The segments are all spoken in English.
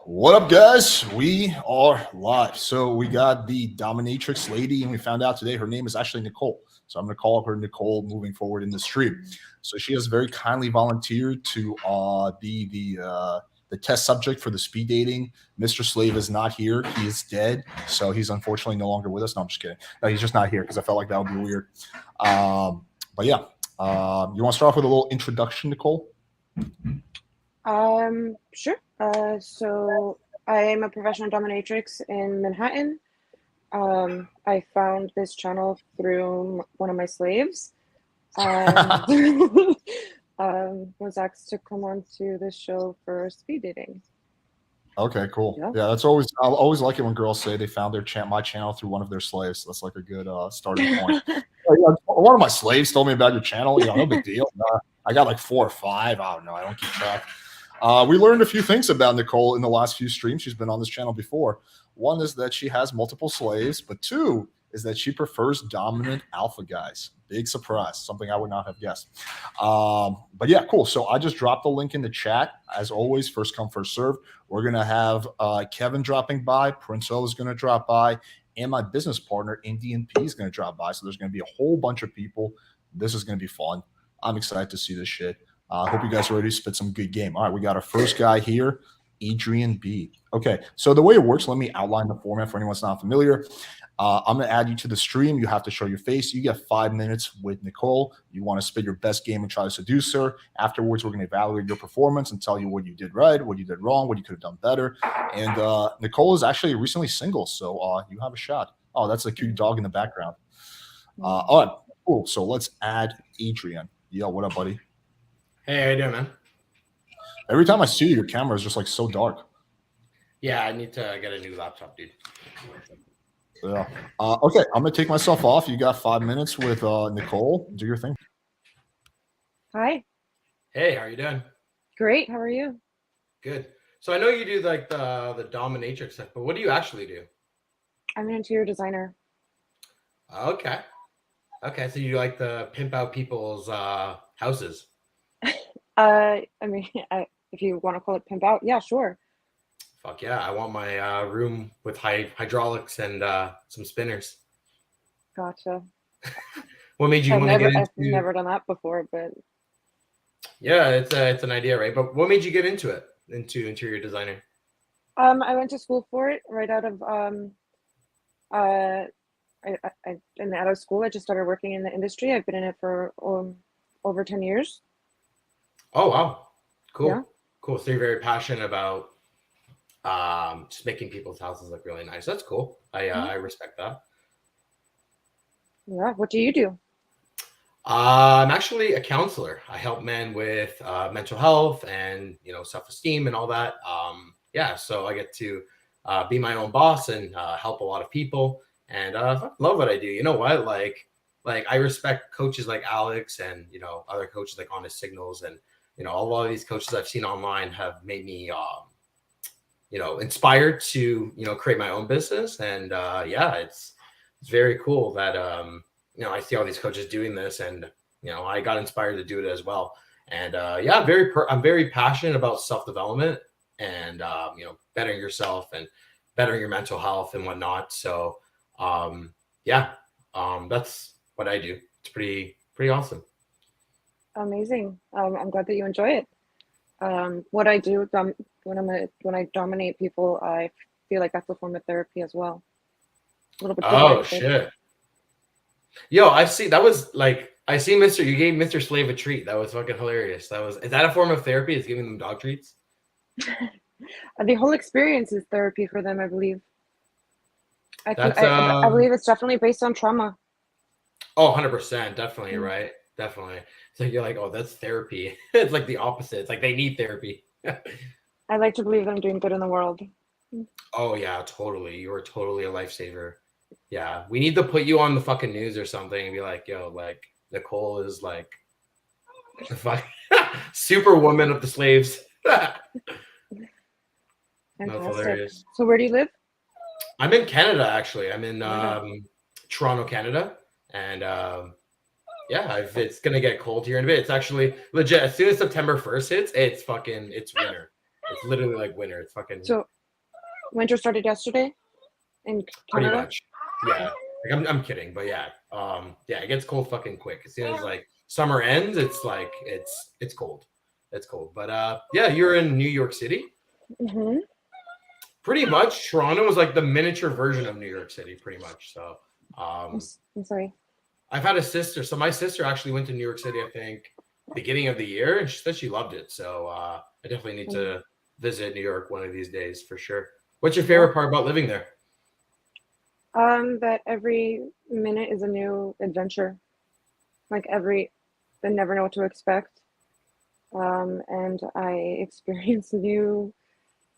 What up, guys? We are live. So we got the Dominatrix lady, and we found out today her name is actually Nicole. So I'm going to call her Nicole moving forward in the stream. So she has very kindly volunteered to be the test subject for the speed dating. Mr. Slave is not here; he is dead, so he's unfortunately no longer with us. No, I'm just kidding. No, he's just not here because I felt like that would be weird. But yeah, you want to start off with a little introduction, Nicole? Sure. So I am a professional dominatrix in Manhattan. I found this channel through one of my slaves and was asked to come on to this show for speed dating. Okay, cool. Yeah, that's always. I always like it when girls say they found my channel through one of their slaves. That's like a good starting point. One of my slaves told me about your channel. No big deal. I got like 4 or 5. I don't know. I don't keep track. We learned a few things about Nicole in the last few streams. She's been on this channel before. One is that she has multiple slaves, but 2 is that she prefers dominant alpha guys. Big surprise, something I would not have guessed. But yeah, cool. So I just dropped the link in the chat. As always, first come, first serve. We're going to have Kevin dropping by. Prince O is going to drop by. And my business partner, Indian P, is going to drop by. So there's going to be a whole bunch of people. This is going to be fun. I'm excited to see this shit. I hope you guys are ready to spit some good game. All right, we got our first guy here, Adrian B. Okay, so the way it works, let me outline the format for anyone that's not familiar. I'm going to add you to the stream. You have to show your face. You get 5 minutes with Nicole. You want to spit your best game and try to seduce her. Afterwards, we're going to evaluate your performance and tell you what you did right, what you did wrong, what you could have done better. And Nicole is actually recently single, so you have a shot. Oh, that's a cute dog in the background. All right, cool. So let's add Adrian. Yo, what up, buddy? Hey, how you doing, man? Every time I see you, your camera is just like so dark. Yeah, I need to get a new laptop, dude. Yeah. Okay, I'm gonna take myself off. You got 5 minutes with Nicole. Do your thing. Hi. Hey, how you doing? Great. How are you? Good. So I know you do like the dominatrix stuff, but what do you actually do? I'm an interior designer. Okay. Okay, so you like to pimp out people's houses? I mean, if you want to call it pimp out, yeah, sure. Fuck yeah! I want my room with hydraulics and some spinners. Gotcha. What made you want to get into? I've never done that before, but yeah, it's an idea, right? But what made you get into it, into interior designer? I went to school for it right out of out of school. I just started working in the industry. I've been in it for over 10 years. Oh wow, cool, Yeah. Cool. So you're very passionate about just making people's houses look really nice. That's cool. I respect that. Yeah. What do you do? I'm actually a counselor. I help men with mental health and self-esteem and all that. Yeah, so I get to be my own boss and help a lot of people, and I love what I do. You know what? Like I respect coaches like Alex and other coaches like Honest Signals, and a lot of these coaches I've seen online have made me inspired to create my own business. And yeah, it's very cool that I see all these coaches doing this, and I got inspired to do it as well. And yeah, I'm very passionate about self-development and bettering yourself and bettering your mental health and whatnot. So yeah, that's what I do. It's pretty awesome. Amazing. I'm glad that you enjoy it. What I do when I dominate people, I feel like that's a form of therapy as well. A little bit. Oh shit. Yo, I see. That was like, I see you gave Mr. Slave a treat. That was fucking hilarious. Is that a form of therapy? Is giving them dog treats? The whole experience is therapy for them, I believe. I believe it's definitely based on trauma. Oh, 100%. Definitely, right? Definitely. So you're like, oh, that's therapy. It's like the opposite. It's like they need therapy. I like to believe I'm doing good in the world. Oh, yeah, totally. You are totally a lifesaver. Yeah, we need to put you on the fucking news or something and be like, yo, like Nicole is like the fuck superwoman of the slaves. That's hilarious. So where do you live? I'm in Canada, actually. I'm in Toronto, Canada. And yeah, it's gonna get cold here in a bit. It's actually legit. As soon as September 1st hits, it's winter. It's literally like winter. It's fucking So winter started yesterday in pretty Canada? much. Yeah. Like, I'm kidding, but yeah. Yeah, it gets cold fucking quick. As soon as like summer ends, it's like it's cold. It's cold. But yeah, you're in New York City. Mm-hmm. Pretty much. Toronto was like the miniature version of New York City, pretty much. So I'm sorry. I've had a sister. So my sister actually went to New York City, I think, beginning of the year, and she said she loved it. So I definitely need to visit New York one of these days for sure. What's your favorite part about living there? That every minute is a new adventure. Like I never know what to expect. And I experience new,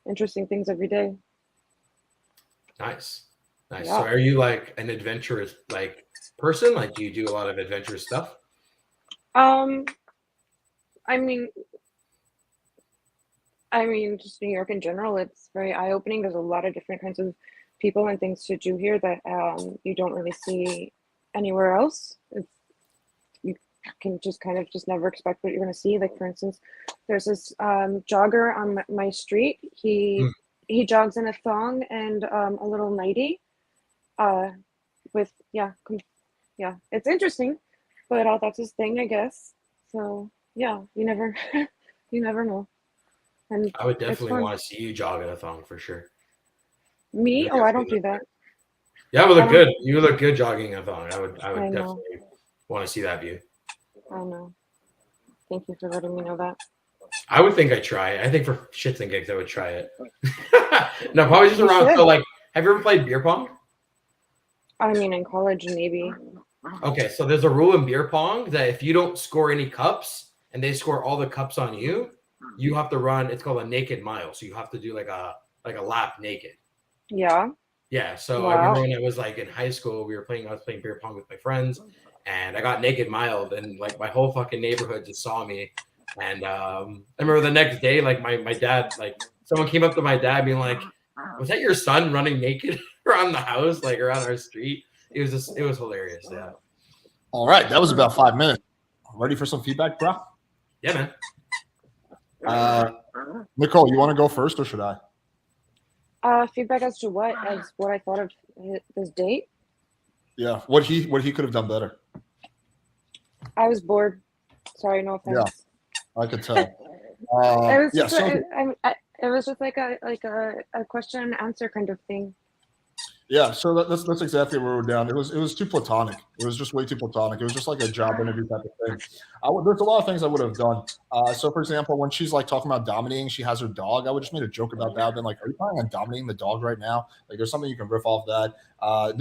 interesting things every day. Nice. Yeah. So are you like an adventurous like person? Like, do you do a lot of adventurous stuff? I mean, just New York in general, it's very eye-opening. There's a lot of different kinds of people and things to do here that you don't really see anywhere else. You can just kind of just never expect what you're going to see. Like, for instance, there's this jogger on my street. He jogs in a thong and a little nightie. It's interesting, but that's his thing, I guess. So yeah, you never know. And I would definitely want to see you jog in a thong for sure. Me? Oh, I don't do that. Yeah, but look good. You look good jogging in a thong. I would definitely want to see that view. I know. Thank you for letting me know that. I would think I'd try it. I think for shits and gigs, I would try it. No, probably just around. So, like, have you ever played beer pong? I mean, in college, maybe. Okay, so there's a rule in beer pong that if you don't score any cups and they score all the cups on you, you have to run. It's called a naked mile. So you have to do like a lap naked. Yeah. Yeah. So I remember when I was like in high school, I was playing beer pong with my friends, and I got naked miled, and like my whole fucking neighborhood just saw me. And I remember the next day, like my dad, like someone came up to my dad being like, "Was that your son running naked around the house, like around our street?" It was hilarious. Yeah. All right, that was about 5 minutes. Ready for some feedback, bro? Yeah, man. Nicole, you want to go first, or should I? Feedback as to what? As what I thought of this date? Yeah, what he could have done better. I was bored. Sorry, no offense. Yeah, I could tell. It was just like a question and answer kind of thing. Yeah, so that's exactly where we're down. It was too platonic. It was just way too platonic. It was just like a job interview type of thing. There's a lot of things I would have done. So, for example, when she's like talking about dominating, she has her dog. I would just made a joke about that. I've been like, "Are you planning on dominating the dog right now? Like, there's something you can riff off that."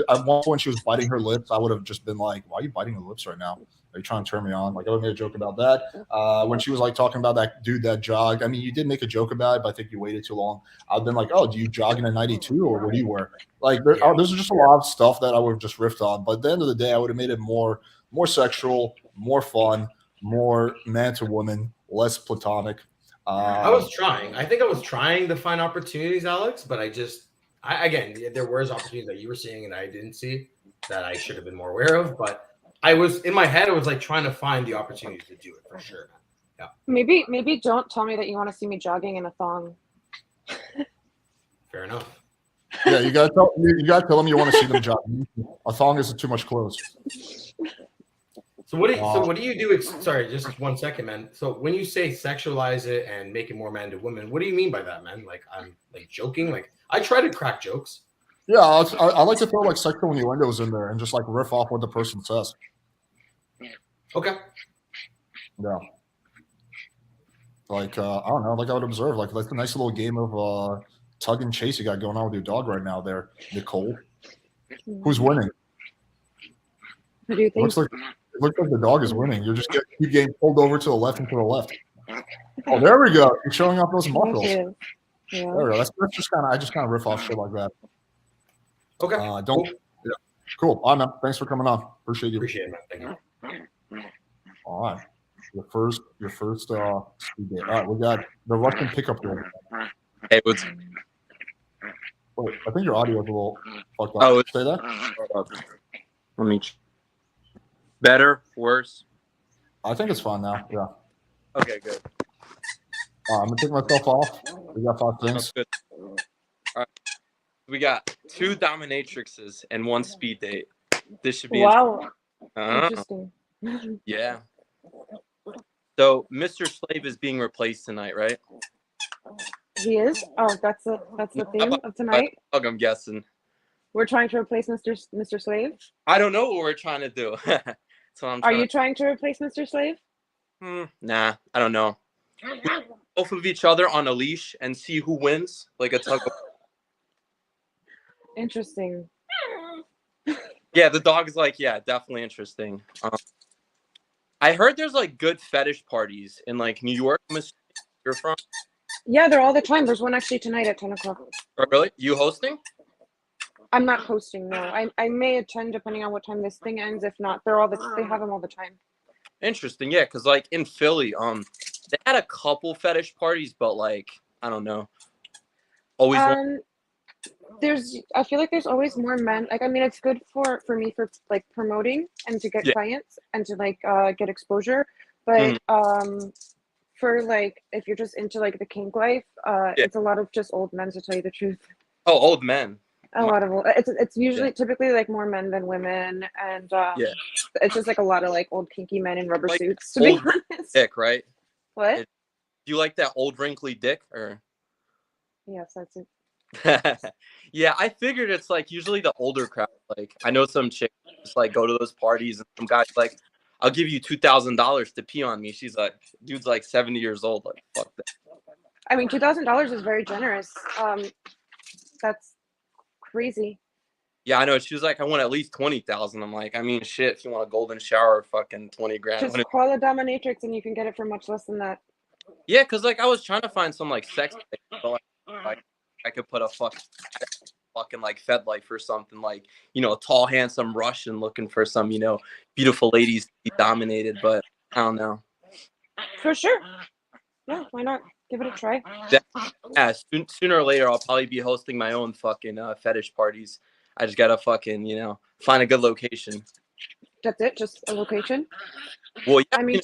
At one point, when she was biting her lips, I would have just been like, "Why are you biting your lips right now? Are you trying to turn me on?" Like, I would have made a joke about that. When she was like talking about that dude that jogged, I mean, you did make a joke about it, but I think you waited too long. I've been like, "Oh, do you jog in a 92 or what do you wear?" Like, there's just a lot of stuff that I would have just riffed on. But at the end of the day, I would have made it more sexual, more fun, more man to woman, less platonic. I was trying. I think I was trying to find opportunities, Alex, but again, there was opportunities that you were seeing and I didn't see that I should have been more aware of. But I was in my head, I was like trying to find the opportunity to do it for sure. Yeah. Maybe don't tell me that you want to see me jogging in a thong. Fair enough. Yeah, you gotta tell them you want to see them jog. A thong is too much clothes. So what do you do? Sorry, just 1 second, man. So when you say sexualize it and make it more man to woman, what do you mean by that, man? Like, I'm like joking. Like, I try to crack jokes. Yeah, I like to throw like sexual innuendos in there and just like riff off what the person says. Okay. Yeah. Like I don't know. Like I would observe. Like that's a nice little game of tug and chase you got going on with your dog right now, there, Nicole. Who's winning? What do you think? It looks like the dog is winning. You're just getting pulled over to the left and to the left. Oh, there we go. You're showing off those muscles. Yeah. There we go. That's just kind of I just kind of riff off shit like that. Okay. Cool. Yeah. Cool. All right, man. Thanks for coming on. Appreciate you. Appreciate it, man. Thank you. All right. Your first speed date. All right, we got the Russian pickup game. Hey, what's Wait, I think your audio is a little fucked up. Oh, Say that. Let me. Better, worse. I think it's fine now. Yeah. Okay, good. I'm gonna take myself off. We got 5 things. Good. All right. We got 2 dominatrixes and 1 speed date. This should be Wow. interesting. Interesting. Yeah. So Mr. Slave is being replaced tonight, right? He is. Oh, that's the theme of tonight. I'm guessing. We're trying to replace Mr. Slave. I don't know what we're trying to do. So Are you trying to replace Mr. Slave? Nah, I don't know. Both of each other on a leash and see who wins, like a tug of. Interesting. Yeah, the dog is like, yeah, definitely interesting. I heard there's like good fetish parties in like New York. You're from? Yeah, they're all the time. There's one actually tonight at 10 o'clock. Oh, really? You hosting? I'm not hosting, no. I may attend depending on what time this thing ends. If not, they have them all the time. Interesting, yeah, because like in Philly, they had a couple fetish parties, but like I don't know. Always I feel like there's always more men. Like, I mean, it's good for me for like promoting and to get clients and to like get exposure. But for like if you're just into like the kink life, it's a lot of just old men, to tell you the truth. Oh, old men. A lot of it's usually typically like more men than women, and it's just like a lot of like old kinky men in rubber suits, to be honest. Dick, right? What? Do you like that old wrinkly dick or? Yes, that's it. Yeah, I figured it's like usually the older crowd. Like I know some chicks just like go to those parties and some guys like, I'll give you $2,000 to pee on me. She's like, dude's like 70 years old. Like, fuck that. I mean, $2,000 is very generous. That's crazy. Yeah, I know. She was like, I want at least 20,000. I'm like, I mean, shit. If you want a golden shower, fucking 20 grand. Just call a dominatrix and you can get it for much less than that. Yeah, because like I was trying to find some like sex, but like I could put a fucking like Fed Life or something, like, you know, a tall, handsome Russian looking for some, you know, beautiful ladies to be dominated, but I don't know. For sure. Yeah, why not? Give it a try. Yeah, sooner or later I'll probably be hosting my own fucking fetish parties. I just gotta fucking, you know, find a good location. That's it? Just a location? Well, yeah, I mean,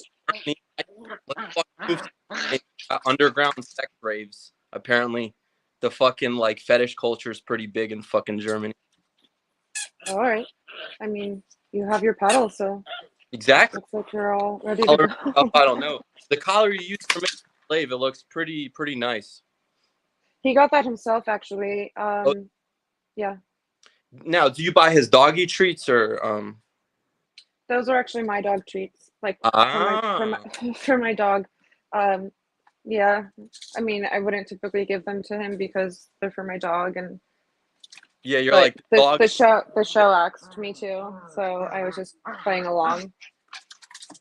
underground sex raves. Apparently, the fucking like fetish culture is pretty big in fucking Germany. All right. I mean, you have your paddle, so exactly. looks like you're all ready to go. I don't know. The collar you used for Mr. Slave, it looks pretty nice. He got that himself, actually. Yeah. Now, do you buy his doggy treats or Those are actually my dog treats, like for my dog. Yeah, I mean, I wouldn't typically give them to him because they're for my dog, and yeah, you're like the show asked me to, so I was just playing along.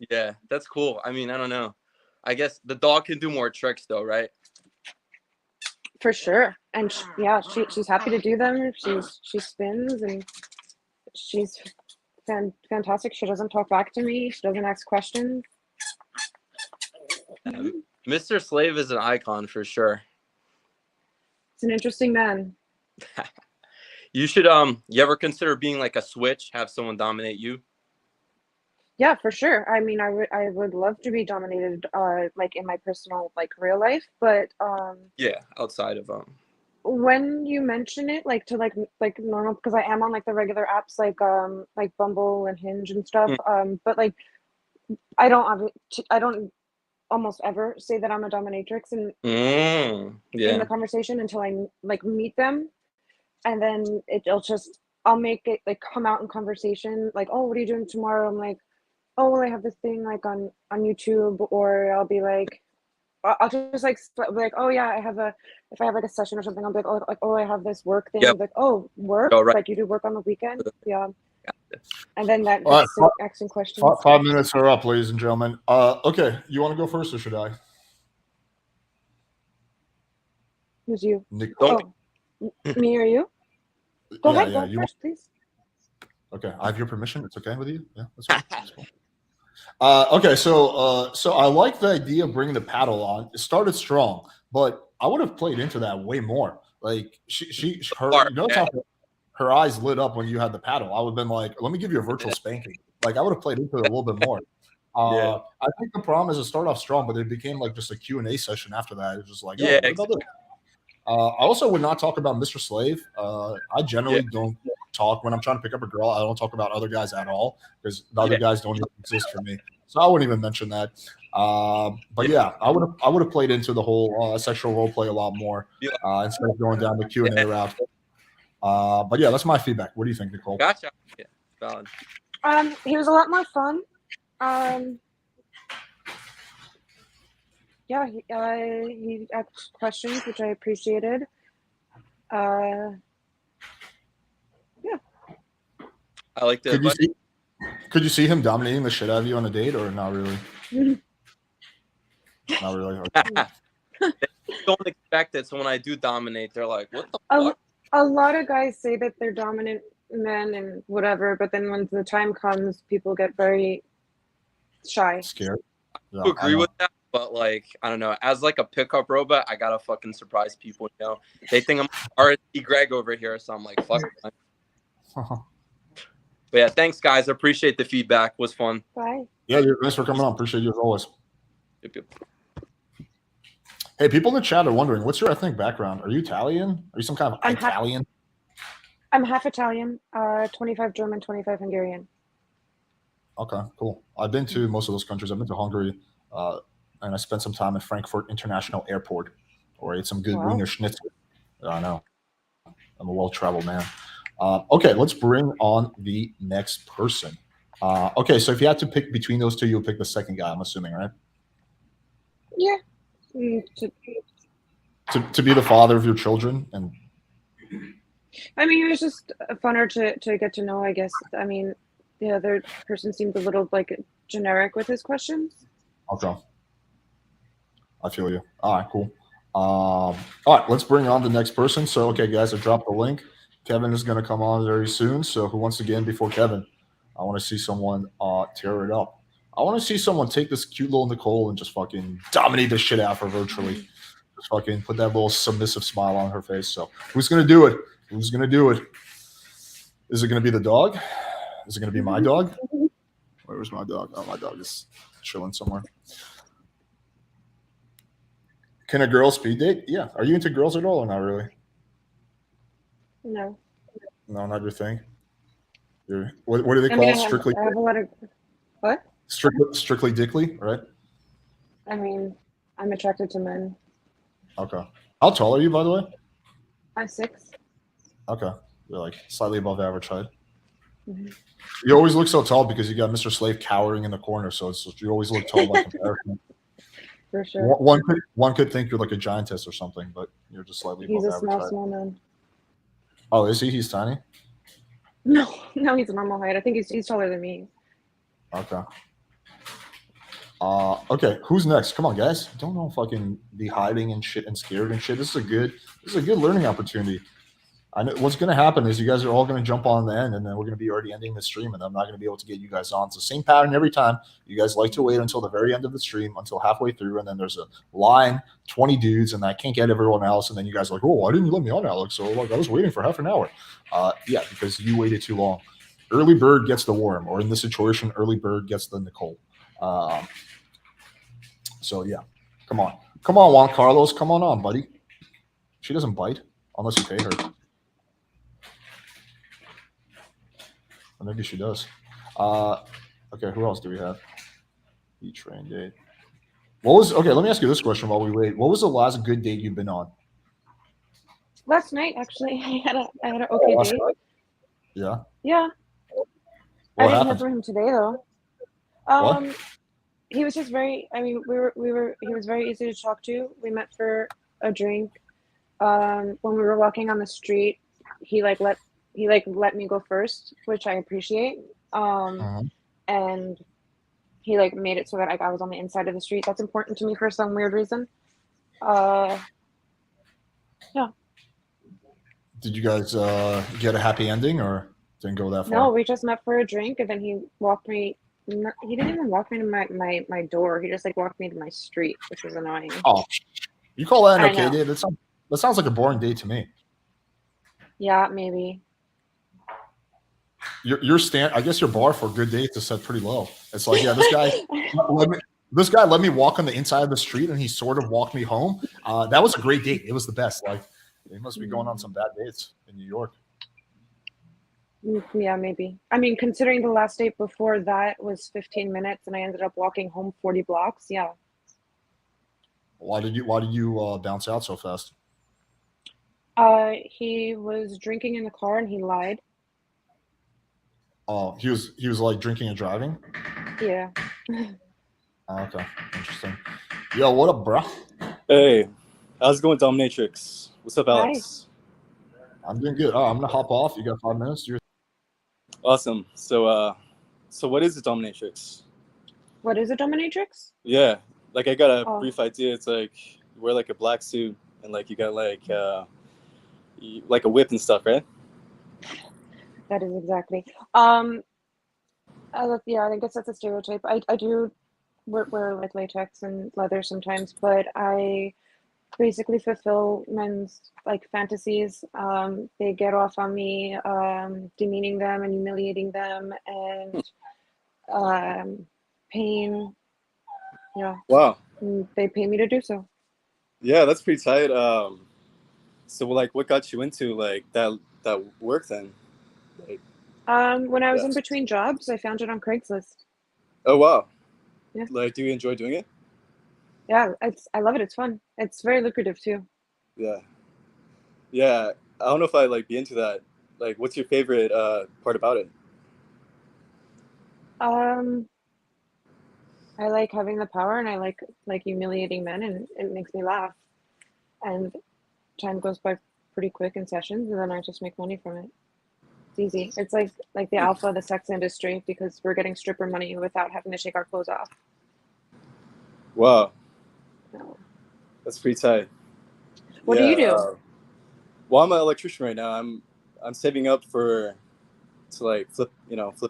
Yeah, that's cool. I mean, I don't know. I guess the dog can do more tricks, though, right? For sure, and she's happy to do them. She spins and she's fantastic. She doesn't talk back to me. She doesn't ask questions. Mr. Slave is an icon for sure. It's an interesting man. You should you ever consider being like a switch, have someone dominate you? Yeah, for sure. I mean, I would love to be dominated like in my personal like real life, but yeah, outside of when you mention it like to like normal, because I am on like the regular apps like Bumble and Hinge and stuff, but like I don't almost ever say that I'm a dominatrix in the conversation until I like meet them, and then I'll make it like come out in conversation like, oh, what are you doing tomorrow? I'm like, oh, well, I have this thing like on YouTube, or I'll be like, I'll just like oh yeah, if I have like a session or something, I'll be like, oh, I have this work thing. Yep. Like, oh, work? Oh, right. Like you do work on the weekend? Yeah. And then that asking questions. 5 minutes are up, ladies and gentlemen. Okay, you want to go first or should I? Who's you? Nicole. Oh, me or you? Go ahead, go first, please. Okay, I have your permission. It's okay with you? Yeah, that's cool. Okay, so I like the idea of bringing the paddle on. It started strong, but I would have played into that way more. Like how her eyes lit up when you had the paddle. I would have been like, let me give you a virtual spanking. Like I would have played into it a little bit more. Yeah. I think the problem is it started off strong, but it became like just a Q&A session after that. It was just like, Yeah, what about this? I also would not talk about Mr. Slave. I generally don't talk when I'm trying to pick up a girl. I don't talk about other guys at all because the other guys don't even exist for me. So I wouldn't even mention that. But yeah, I would have played into the whole sexual role play a lot more instead of going down the Q&A route. But yeah, that's my feedback. What do you think, Nicole? Gotcha. Yeah, valid. He was a lot more fun. Yeah, he asked questions, which I appreciated. Yeah. I like the Could you see him dominating the shit out of you on a date, or not really? Not really. Okay. They don't expect it, so when I do dominate, they're like, "What the fuck?" A lot of guys say that they're dominant men and whatever, but then when the time comes, people get very shy. Scared. I agree with that, but like, I don't know. As like a pickup robot, I gotta fucking surprise people. You know, they think I'm RSD Greg over here, so I'm like, fuck. But yeah, thanks guys. I appreciate the feedback. It was fun. Bye. Yeah, thanks for coming on. Appreciate you as always. Yep. Hey, people in the chat are wondering, what's your ethnic background? Are you Italian? Are you some kind of Italian? I'm half Italian, 25 German, 25 Hungarian. Okay, cool. I've been to most of those countries. I've been to Hungary, and I spent some time at Frankfurt International Airport, where I ate some good Wiener Schnitzel. I know. I'm a well-traveled man. Okay, let's bring on the next person. Okay, so if you had to pick between those two, you'll pick the second guy, I'm assuming, right? Yeah. To be the father of your children, and I mean, it was just funner to get to know, I guess. I mean, the other person seemed a little like generic with his questions. Okay, I feel you. All right, cool. All right, let's bring on the next person. So, okay, guys, I dropped the link. Kevin is going to come on very soon. So, who wants to get in before Kevin? I want to see someone tear it up. I want to see someone take this cute little Nicole and just fucking dominate the shit out of her virtually. Just fucking put that little submissive smile on her face. So, who's going to do it? Who's going to do it? Is it going to be the dog? Is it going to be my dog? Where's my dog? Oh, my dog is chilling somewhere. Can a girl speed date? Yeah. Are you into girls at all or not really? No. No, not your thing. What do they call it? Strictly. I have a lot of what? Strictly dickly, right? I mean, I'm attracted to men. Okay. How tall are you, by the way? I'm 6. Okay. You're like slightly above average height. Mm-hmm. You always look so tall because you got Mr. Slave cowering in the corner, so you always look tall by comparison. For sure. One could think you're like a giantess or something, but you're just slightly above average height. He's a small man. Oh, is he? He's tiny? No, he's a normal height. I think he's taller than me. Okay. Okay, who's next? Come on, guys. Don't fucking be hiding and shit and scared and shit. This is a good learning opportunity. I know what's gonna happen is you guys are all gonna jump on the end, and then we're gonna be already ending the stream, and I'm not gonna be able to get you guys on. It's the same pattern every time. You guys like to wait until the very end of the stream, until halfway through, and then there's a line, 20 dudes, and I can't get everyone else, and then you guys are like, oh, why didn't you let me on, Alex? So like I was waiting for half an hour. Yeah, because you waited too long. Early bird gets the worm, or in this situation, early bird gets the Nicole. So yeah, come on, Juan Carlos, come on, buddy. She doesn't bite unless you pay her. Or maybe she does. Okay, who else do we have? E-train date. Okay, let me ask you this question while we wait. What was the last good date you've been on? Last night, actually. I had an okay date. Night? Yeah. Yeah. What I didn't happened? hear from him today though. What? He was just very he was very easy to talk to. We met for a drink. When we were walking on the street, he let me go first, which I appreciate. And he made it so that I was on the inside of the street. That's important to me for some weird reason. Yeah. Did you guys get a happy ending or didn't go that far? No, we just met for a drink, and then he walked me. He didn't even walk me to my door. He just walked me to my street, which was annoying. Oh, you call that an okay date? That sounds like a boring date to me. Yeah, maybe. I guess your bar for good dates is set pretty low. It's like, yeah, this guy let me walk on the inside of the street, and he sort of walked me home. That was a great date. It was the best. Like, they must be going on some bad dates in New York. Yeah, maybe. I mean, considering the last date before that was 15 minutes and I ended up walking home 40 blocks, yeah. Why did you bounce out so fast? He was drinking in the car and he lied. Oh, he was like drinking and driving? Yeah. Okay, interesting. Yo, what up, bro? Hey, how's it going, Dominatrix? What's up, Alex? Hi. I'm doing good. I'm gonna hop off. You got 5 minutes? Awesome. So what is a Dominatrix? What is a dominatrix? Yeah, like I got a brief idea. It's like you wear like a black suit and like you got like a whip and stuff, right? That is exactly. Yeah, I guess that's a stereotype. I do wear like latex and leather sometimes, but I basically fulfill men's like fantasies. They get off on me, demeaning them and humiliating them, and pain. Yeah. Wow. And they pay me to do so. Yeah, that's pretty tight. So like, what got you into like that work then? Like, when I was in between jobs, I found it on Craigslist. oh wow. Yeah. Like, do you enjoy doing it? Yeah, I love it. It's fun. It's very lucrative too. Yeah. Yeah. I don't know if I'd like be into that. Like, what's your favorite part about it? I like having the power, and I like humiliating men, and it makes me laugh. And time goes by pretty quick in sessions, and then I just make money from it. It's easy. It's like the alpha of the sex industry, because we're getting stripper money without having to take our clothes off. Wow. No. That's pretty tight. What do you do? Well, I'm an electrician right now. I'm saving up to like flip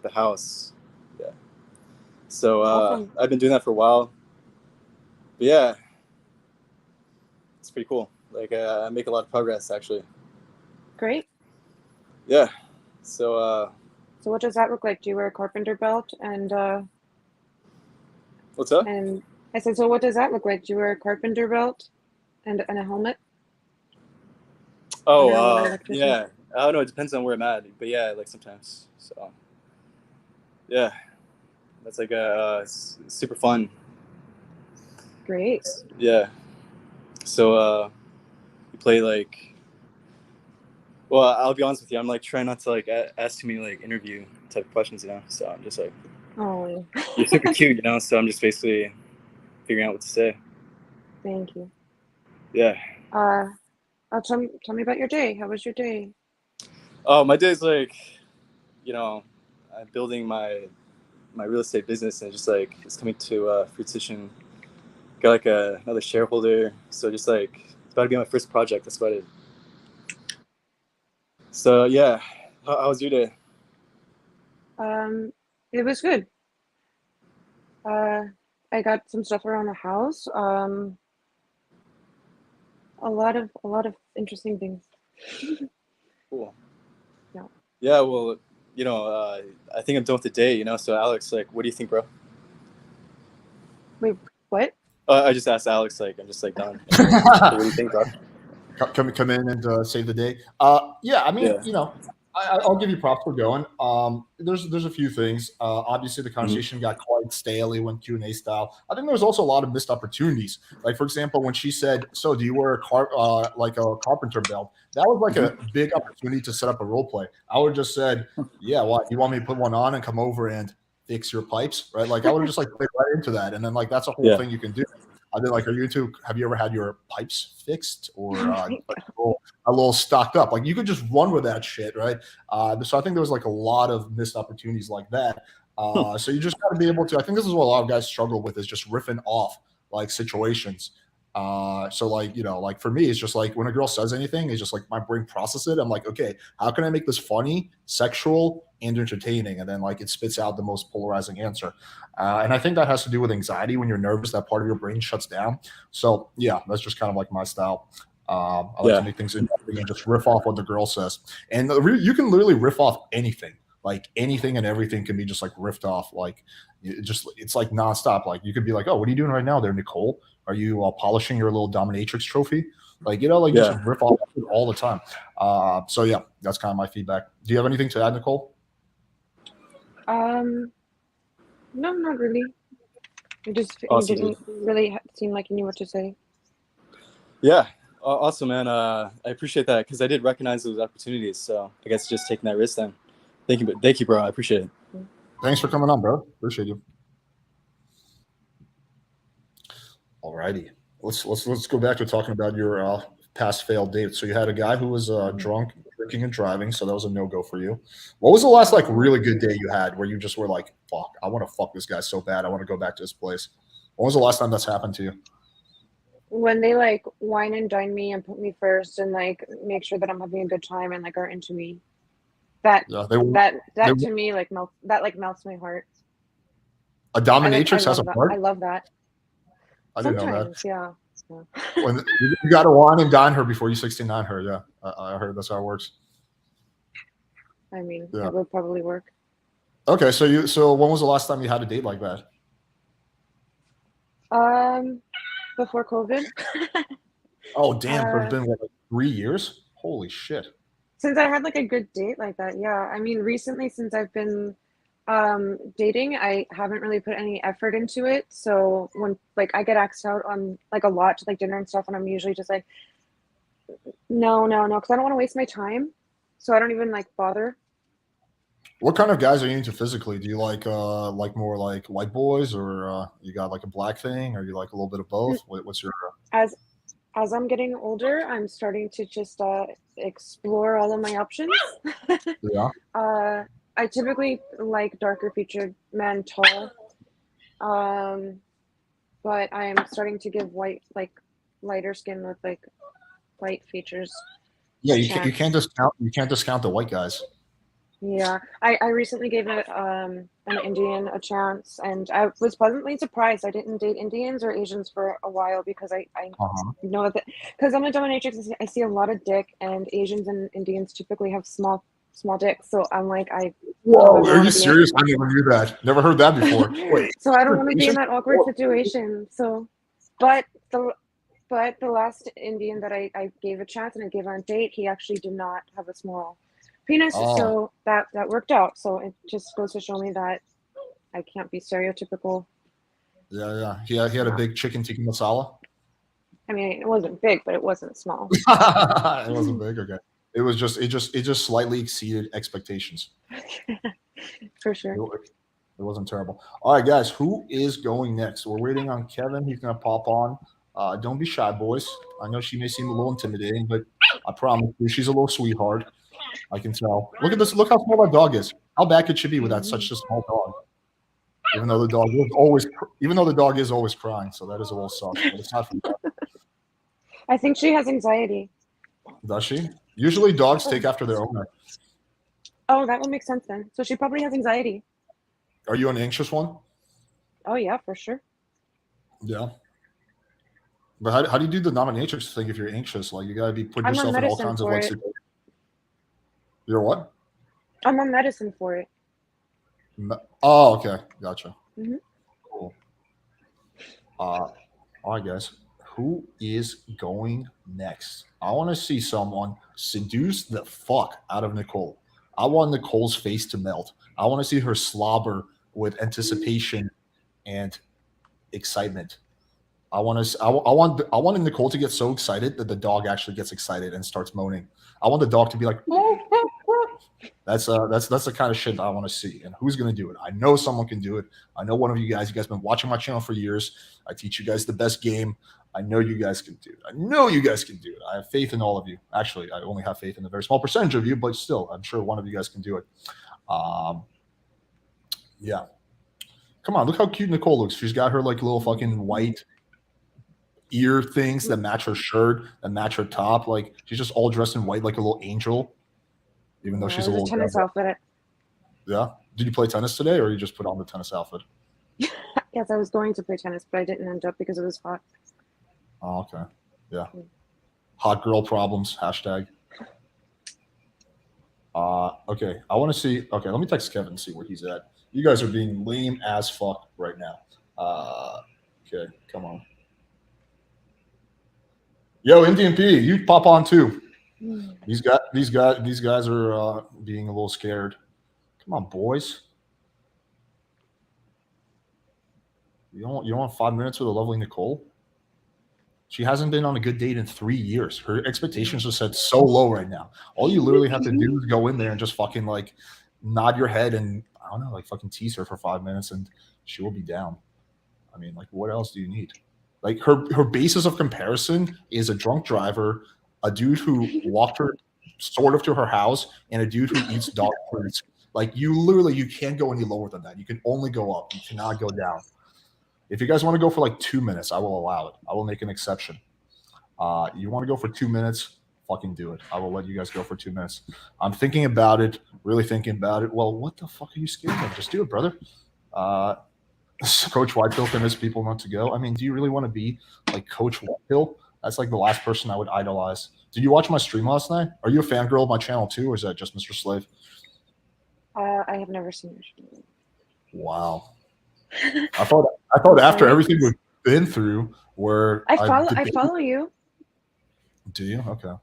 a house. Yeah. So Awesome. I've been doing that for a while. But yeah, it's pretty cool. Like I make a lot of progress actually. Great. Yeah. So what does that look like? Do you wear a carpenter belt and what's up? And I said, so what does that look like? Do you wear a carpenter belt and a helmet? Oh, yeah. I don't know. It depends on where I'm at, but yeah, like sometimes. So, yeah, that's like super fun. Great. Yeah. So, you play like. Well, I'll be honest with you. I'm like trying not to like ask too many like interview type of questions, So I'm just like, oh, you're super cute, So I'm just basically figuring out what to say. Thank you. Yeah. Tell me about your day. How was your day? Oh, my day's like, I'm building my real estate business, and just like it's coming to fruition. Got like another shareholder, so just like it's about to be my first project. That's about it. So yeah, how was your day? It was good. I got some stuff around the house. A lot of interesting things. Cool. Yeah. Yeah. Well, I think I'm done with the day. So Alex, like, what do you think, bro? Wait, what? I just asked Alex. Like, I'm just like done. What do you think, bro? Come in and save the day. Yeah, I mean, I'll give you props for going. There's a few things. Obviously, the conversation got quite stale. It went Q&A style. I think there was also a lot of missed opportunities. Like, for example, when she said, "So, do you wear like a carpenter belt?" That was like a big opportunity to set up a role play. I would have just said, "Yeah, what? You want me to put one on and come over and fix your pipes?" Right? Like, I would have just like played right into that, and then like that's a whole thing you can do. Then like, have you ever had your pipes fixed or a little stocked up? Like, you could just run with that shit, right? So I think there was like a lot of missed opportunities like that. So you just got to be able to. I think this is what a lot of guys struggle with, is just riffing off like situations. So like, like for me, it's just like when a girl says anything, it's just like my brain processes it. I'm like, okay, how can I make this funny, sexual, and entertaining? And then like it spits out the most polarizing answer. And I think that has to do with anxiety. When you're nervous, that part of your brain shuts down. So yeah, that's just kind of like my style. I like to make things interesting and just riff off what the girl says. And you can literally riff off anything. like anything and everything can be just like riffed off. Like it's like nonstop. Like you could be like, oh, what are you doing right now there, Nicole? Are you polishing your little dominatrix trophy? Like, like just riff off all the time. So yeah, that's kind of my feedback. Do you have anything to add, Nicole? No, not really. You didn't really seem like you knew what to say. Yeah, awesome, man. I appreciate that because I did recognize those opportunities. So I guess just taking that risk then. Thank you, bro. I appreciate it. Thanks for coming on, bro. Appreciate you. Alrighty, let's go back to talking about your past failed dates. So you had a guy who was drunk, drinking, and driving. So that was a no-go for you. What was the last like really good day you had where you just were like, "Fuck, I want to fuck this guy so bad. I want to go back to this place." When was the last time that's happened to you? When they like wine and dine me and put me first and like make sure that I'm having a good time and like are into me. That to me like melts my heart. A dominatrix has a heart? I love that. I didn't know that. Yeah. When you got to wine and dine her before you 69 her. Yeah, I heard that's how it works. I mean, that would probably work. Okay, so when was the last time you had a date like that? Before COVID. Oh damn! It's been like 3 years. Holy shit! Since I had like a good date like that, yeah. I mean, recently since I've been dating, I haven't really put any effort into it. So when like I get asked out on like a lot to like dinner and stuff, and I'm usually just like, no, because I don't want to waste my time. So I don't even like bother. What kind of guys are you into physically? Do you like more like white boys, or you got like a black thing, or you like a little bit of both? What's your As I'm getting older, I'm starting to just explore all of my options. Yeah. I typically like darker featured men, tall. But I am starting to give lighter skin with like white features. Yeah, you can't discount the white guys. Yeah, I recently gave an Indian a chance, and I was pleasantly surprised. I didn't date Indians or Asians for a while because I know that because I'm a dominatrix. I see a lot of dick, and Asians and Indians typically have small dicks. So I'm like, whoa, are you serious? I never knew that. Never heard that before. Wait, so I don't want to be in that awkward situation. So, but the last Indian that I gave a chance and I gave on a date, he actually did not have a small penis, so that worked out. So it just goes to show me that I can't be stereotypical. Yeah. He had a big chicken tikka masala. I mean, it wasn't big, but it wasn't small. It wasn't big. Okay, it just slightly exceeded expectations. For sure. It wasn't terrible. All right, guys, who is going next? We're waiting on Kevin. He's gonna pop on. Don't be shy, boys. I know she may seem a little intimidating, but I promise you, she's a little sweetheart. I can tell. Look at this. Look how small that dog is. How bad could she be with that such a small dog? Even though the dog is always crying, so that is a little soft. But it's not from that. I think she has anxiety. Does she? Usually, dogs take after their owner. Oh, that would make sense then. So she probably has anxiety. Are you an anxious one? Oh yeah, for sure. Yeah. But how do you do the dominatrix thing if you're anxious? Like you gotta be putting yourself in all kinds of like. You're what? I'm on medicine for it. Oh, okay, gotcha. Mm-hmm. Cool. All right, guys. Who is going next? I want to see someone seduce the fuck out of Nicole. I want Nicole's face to melt. I want to see her slobber with anticipation and excitement. I want Nicole to get so excited that the dog actually gets excited and starts moaning. I want the dog to be like, that's the kind of shit that I want to see. And who's going to do it? I know someone can do it. I know one of you guys been watching my channel for years. I teach you guys the best game. I know you guys can do it. I have faith in all of you. Actually, I only have faith in a very small percentage of you, but still, I'm sure one of you guys can do it. Yeah. Come on, look how cute Nicole looks. She's got her like little fucking white ear things that match her shirt, that match her top. Like she's just all dressed in white like a little angel. Even though she's a little tennis outfit. Yeah. Did you play tennis today, or you just put on the tennis outfit? Yes, I was going to play tennis, but I didn't end up because it was hot. Oh, okay. Yeah. Hot girl problems. #. Okay, I want to see. Okay, let me text Kevin and see where he's at. You guys are being lame as fuck right now. Okay, come on. Yo, Indian P, you pop on too. These guys are being a little scared. Come on, boys. You don't want 5 minutes with a lovely Nicole? She hasn't been on a good date in 3 years. Her expectations are set so low right now. All you literally have to do is go in there and just fucking like nod your head and I don't know, like fucking tease her for 5 minutes and she will be down. I mean, like, what else do you need? Like her basis of comparison is a drunk driver, a dude who walked her sort of to her house, and a dude who eats dog food. Like you can't go any lower than that. You can only go up. You cannot go down. If you guys want to go for like 2 minutes, I will allow it. I will make an exception. You want to go for 2 minutes? Fucking do it. I will let you guys go for 2 minutes. I'm thinking about it, really thinking about it. Well, what the fuck are you scared of? Just do it, brother. Coach Whitehill convinced people not to go. I mean, do you really want to be like Coach Whitehill? That's like the last person I would idolize. Did you watch my stream last night? Are you a fangirl of my channel too, or is that just Mr. Slave? I have never seen your stream. Wow. I thought after everything we've been through, where I follow you. Do you? Okay.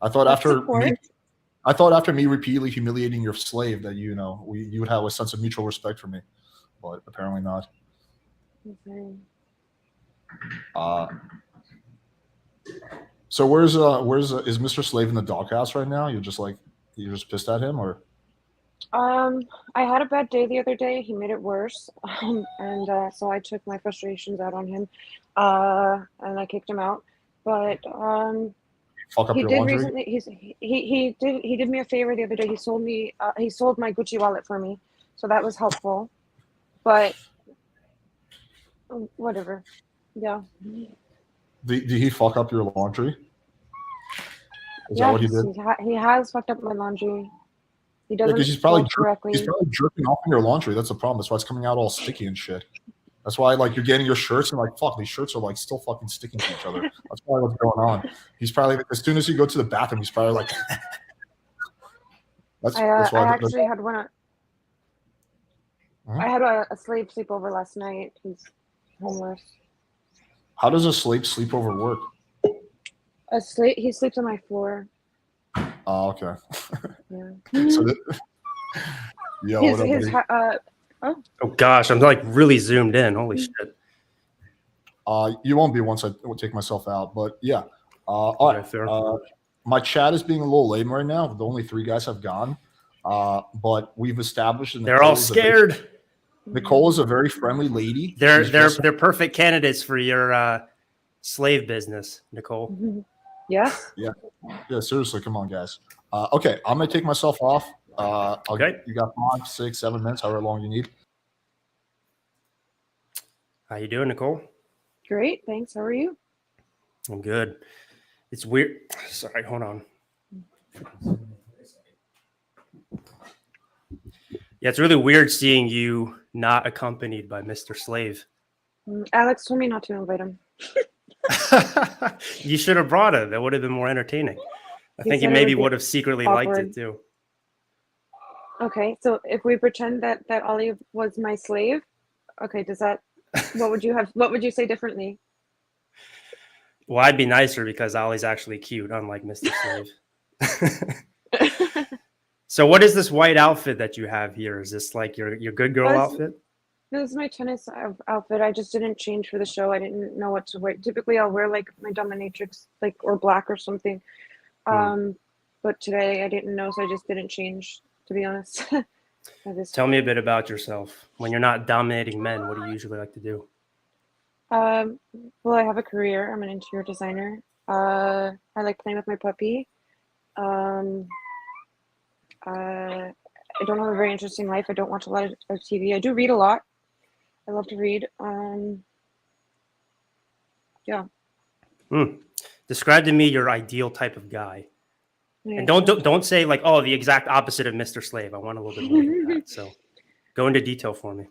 I thought after me repeatedly humiliating your slave that you would have a sense of mutual respect for me, but apparently not. Okay. So where's is Mr. Slave in the doghouse right now? You're just pissed at him, or? I had a bad day the other day. He made it worse, and so I took my frustrations out on him, and I kicked him out. But Fuck up he your did laundry? recently. He did me a favor the other day. He sold my Gucci wallet for me, so that was helpful. But whatever. Yeah. Did he fuck up your laundry? Is that what he did? He has fucked up my laundry. He doesn't. Because he's probably correctly. He's probably jerking off in your laundry. That's the problem. That's why it's coming out all sticky and shit. That's why like you're getting your shirts and like fuck, these shirts are like still fucking sticking to each other. That's probably what's going on. He's probably as soon as you go to the bathroom, he's probably like. that's why I actually had one. I had a slave sleepover last night. He's homeless. How does a slave sleepover work? He sleeps on my floor. Oh, okay. Yeah. So Oh gosh, I'm like really zoomed in. Holy shit. You won't be once I take myself out, but yeah. All right. My chat is being a little lame right now. The only 3 guys have gone, but we've established. They're all scared. Nicole is a very friendly lady. They're perfect candidates for your slave business, Nicole. Yeah. Yeah. Seriously, come on, guys. Okay, I'm gonna take myself off. Okay. You got 5, 6, 7 minutes, however long you need. How you doing, Nicole? Great, thanks. How are you? I'm good. It's weird. Sorry, hold on. Yeah, it's really weird seeing you not accompanied by Mr. Slave. Alex told me not to invite him. You should have brought him. That would have been more entertaining. I think he maybe would have secretly liked it too. Okay, so if we pretend that Ollie was my slave, okay, does that? What would you say differently? Well, I'd be nicer because Ollie's actually cute, unlike Mr. Slave. So what is this white outfit that you have here? Is this like your good girl outfit? This is my tennis outfit. I just didn't change for the show. I didn't know what to wear. Typically, I'll wear like my dominatrix, like or black or something. But today I didn't know, so I just didn't change. To be honest. Tell me a bit about yourself. When you're not dominating men, what do you usually like to do? Well, I have a career. I'm an interior designer. I like playing with my puppy. I don't have a very interesting life. I don't watch a lot of TV. I do read a lot. I love to read. Yeah. Describe to me your ideal type of guy. Yeah. And don't say like, oh, the exact opposite of Mr. Slave. I want a little bit more than that. So go into detail for me.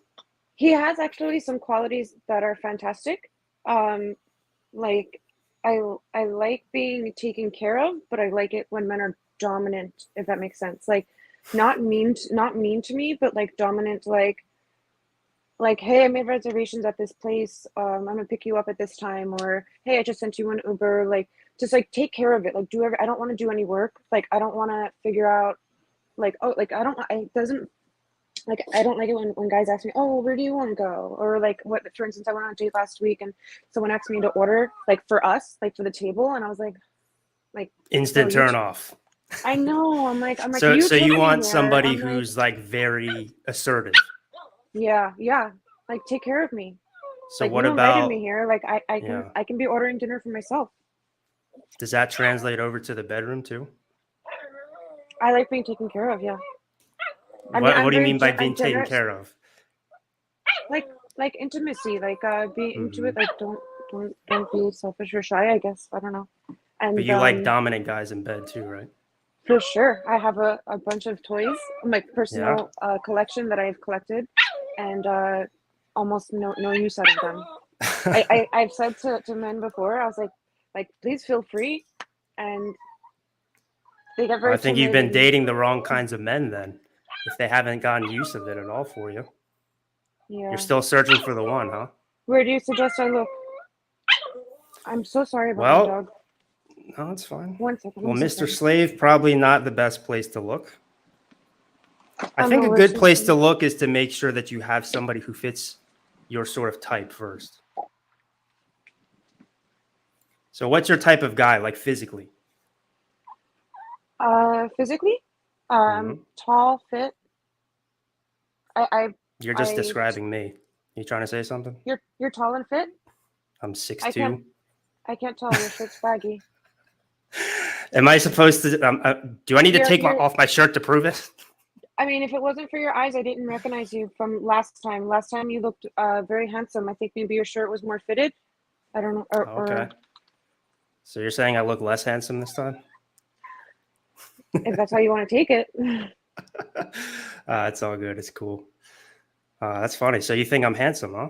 He has actually some qualities that are fantastic. Like I like being taken care of, but I like it when men are dominant, if that makes sense. Like not mean to me, but like dominant, like, hey, I made reservations at this place. I'm gonna pick you up at this time, or hey, I just sent you an Uber. Like, just like take care of it. Like, I don't want to do any work. Like, I don't want to figure out, like, oh, like I don't like it when guys ask me, oh, where do you want to go, or like what. For instance, I went on a date last week, and someone asked me to order like for us, like for the table, and I was like, instant turn off. I know. I'm like, So you want here. somebody I'm who's like very assertive. Yeah, like take care of me. So like, what you invited about me here? Like I can be ordering dinner for myself. Does that translate over to the bedroom too? I like being taken care of. Yeah. What do you mean by being taken care of? Like intimacy, like be into it. Like don't be selfish or shy. I guess I don't know. And but you like dominant guys in bed too, right? For sure. I have a bunch of toys, my personal collection that I've collected, and almost no use out of them. I've said to men before, I was like please feel free, and they get very. I think you've been dating the wrong kinds of men then, if they haven't gotten use of it at all for you. Yeah. You're still searching for the one, huh? Where do you suggest I look? I'm so sorry about my dog. No, it's fine. 1 second. Well, Mr. Slave, probably not the best place to look. I think a know, good place to look is to make sure that you have somebody who fits your sort of type first. So what's your type of guy, like physically? Physically? Tall, fit. You're just describing me. You trying to say something? You're tall and fit? I'm 6'2". I can't tell. Your shirt's baggy. Am I supposed to? Do I need to take off my shirt to prove it? I mean, if it wasn't for your eyes, I didn't recognize you from last time. Last time you looked very handsome. I think maybe your shirt was more fitted. I don't know. Okay. So you're saying I look less handsome this time? If that's how you want to take it. It's all good. It's cool. That's funny. So you think I'm handsome, huh?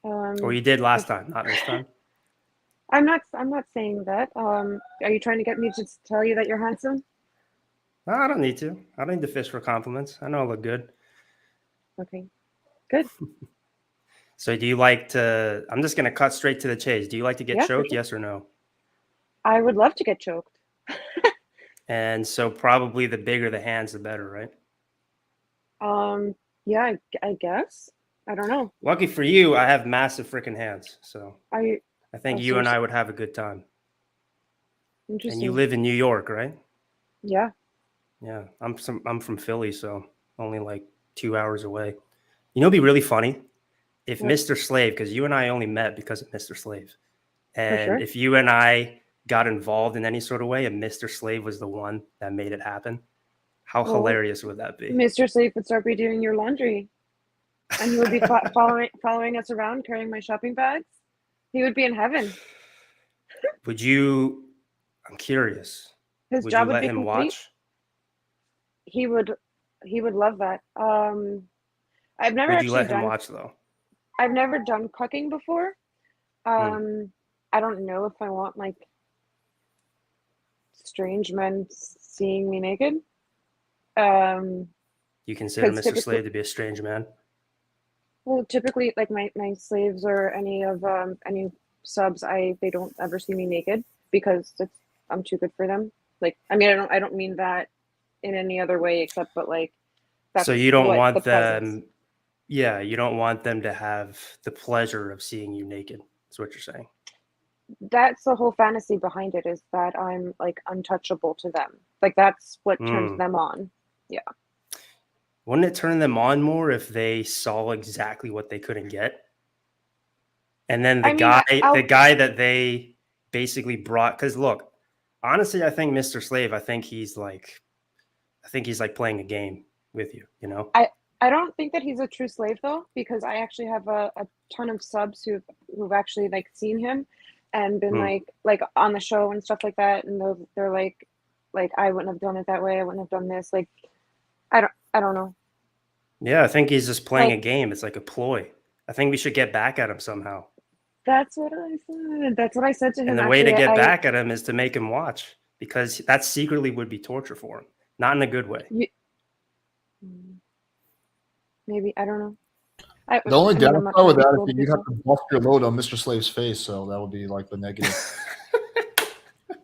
Or you did last time, not this time? I'm not saying that. Are you trying to get me to tell you that you're handsome? No, I don't need to. I don't need to fish for compliments. I know I look good. Okay, good. So do you like to, I'm just going to cut straight to the chase. Do you like to get choked? Sure. Yes or no? I would love to get choked. And so probably the bigger the hands, the better, right? Yeah, I guess. I don't know. Lucky for you, I have massive freaking hands. So I think you and I would have a good time. Interesting. And you live in New York, right? Yeah. Yeah. I'm from Philly, so only like 2 hours away. You know, it'd be really funny if Mr. Slave, because you and I only met because of Mr. Slave. And if you and I got involved in any sort of way and Mr. Slave was the one that made it happen, how hilarious would that be? Mr. Slave would start doing your laundry. And he would be following us around, carrying my shopping bags. He would be in heaven. Would you? I'm curious. His job would let be him complete. Watch? He would love that. I've never. Would you let him watch though? I've never done cooking before. I don't know if I want like strange men seeing me naked. You consider Mr. Slave to be a strange man? Well, typically, like my slaves or any subs, they don't ever see me naked because I'm too good for them. Like, I mean, I don't mean that in any other way except, but like, that's so you don't want them. Presence. Yeah, you don't want them to have the pleasure of seeing you naked. That's what you're saying. That's the whole fantasy behind it, is that I'm like untouchable to them. Like that's what turns them on. Yeah. Wouldn't it turn them on more if they saw exactly what they couldn't get? And then the guy that they basically brought, because look, honestly, I think Mr. Slave, I think he's like playing a game with you, you know? I don't think that he's a true slave though, because I actually have a ton of subs who've actually like seen him and been like on the show and stuff like that, and they're like I wouldn't have done it that way. I wouldn't have done this. Like I don't know. Yeah, I think he's just playing a game. It's like a ploy. I think we should get back at him somehow. That's what I said. That's what I said to him. And the way to Actually, get back at him is to make him watch, because that secretly would be torture for him, not in a good way. Maybe, I don't know. The only I'm downside not with that cool is you'd have to bust your load on Mr. Slave's face, so that would be like the negative.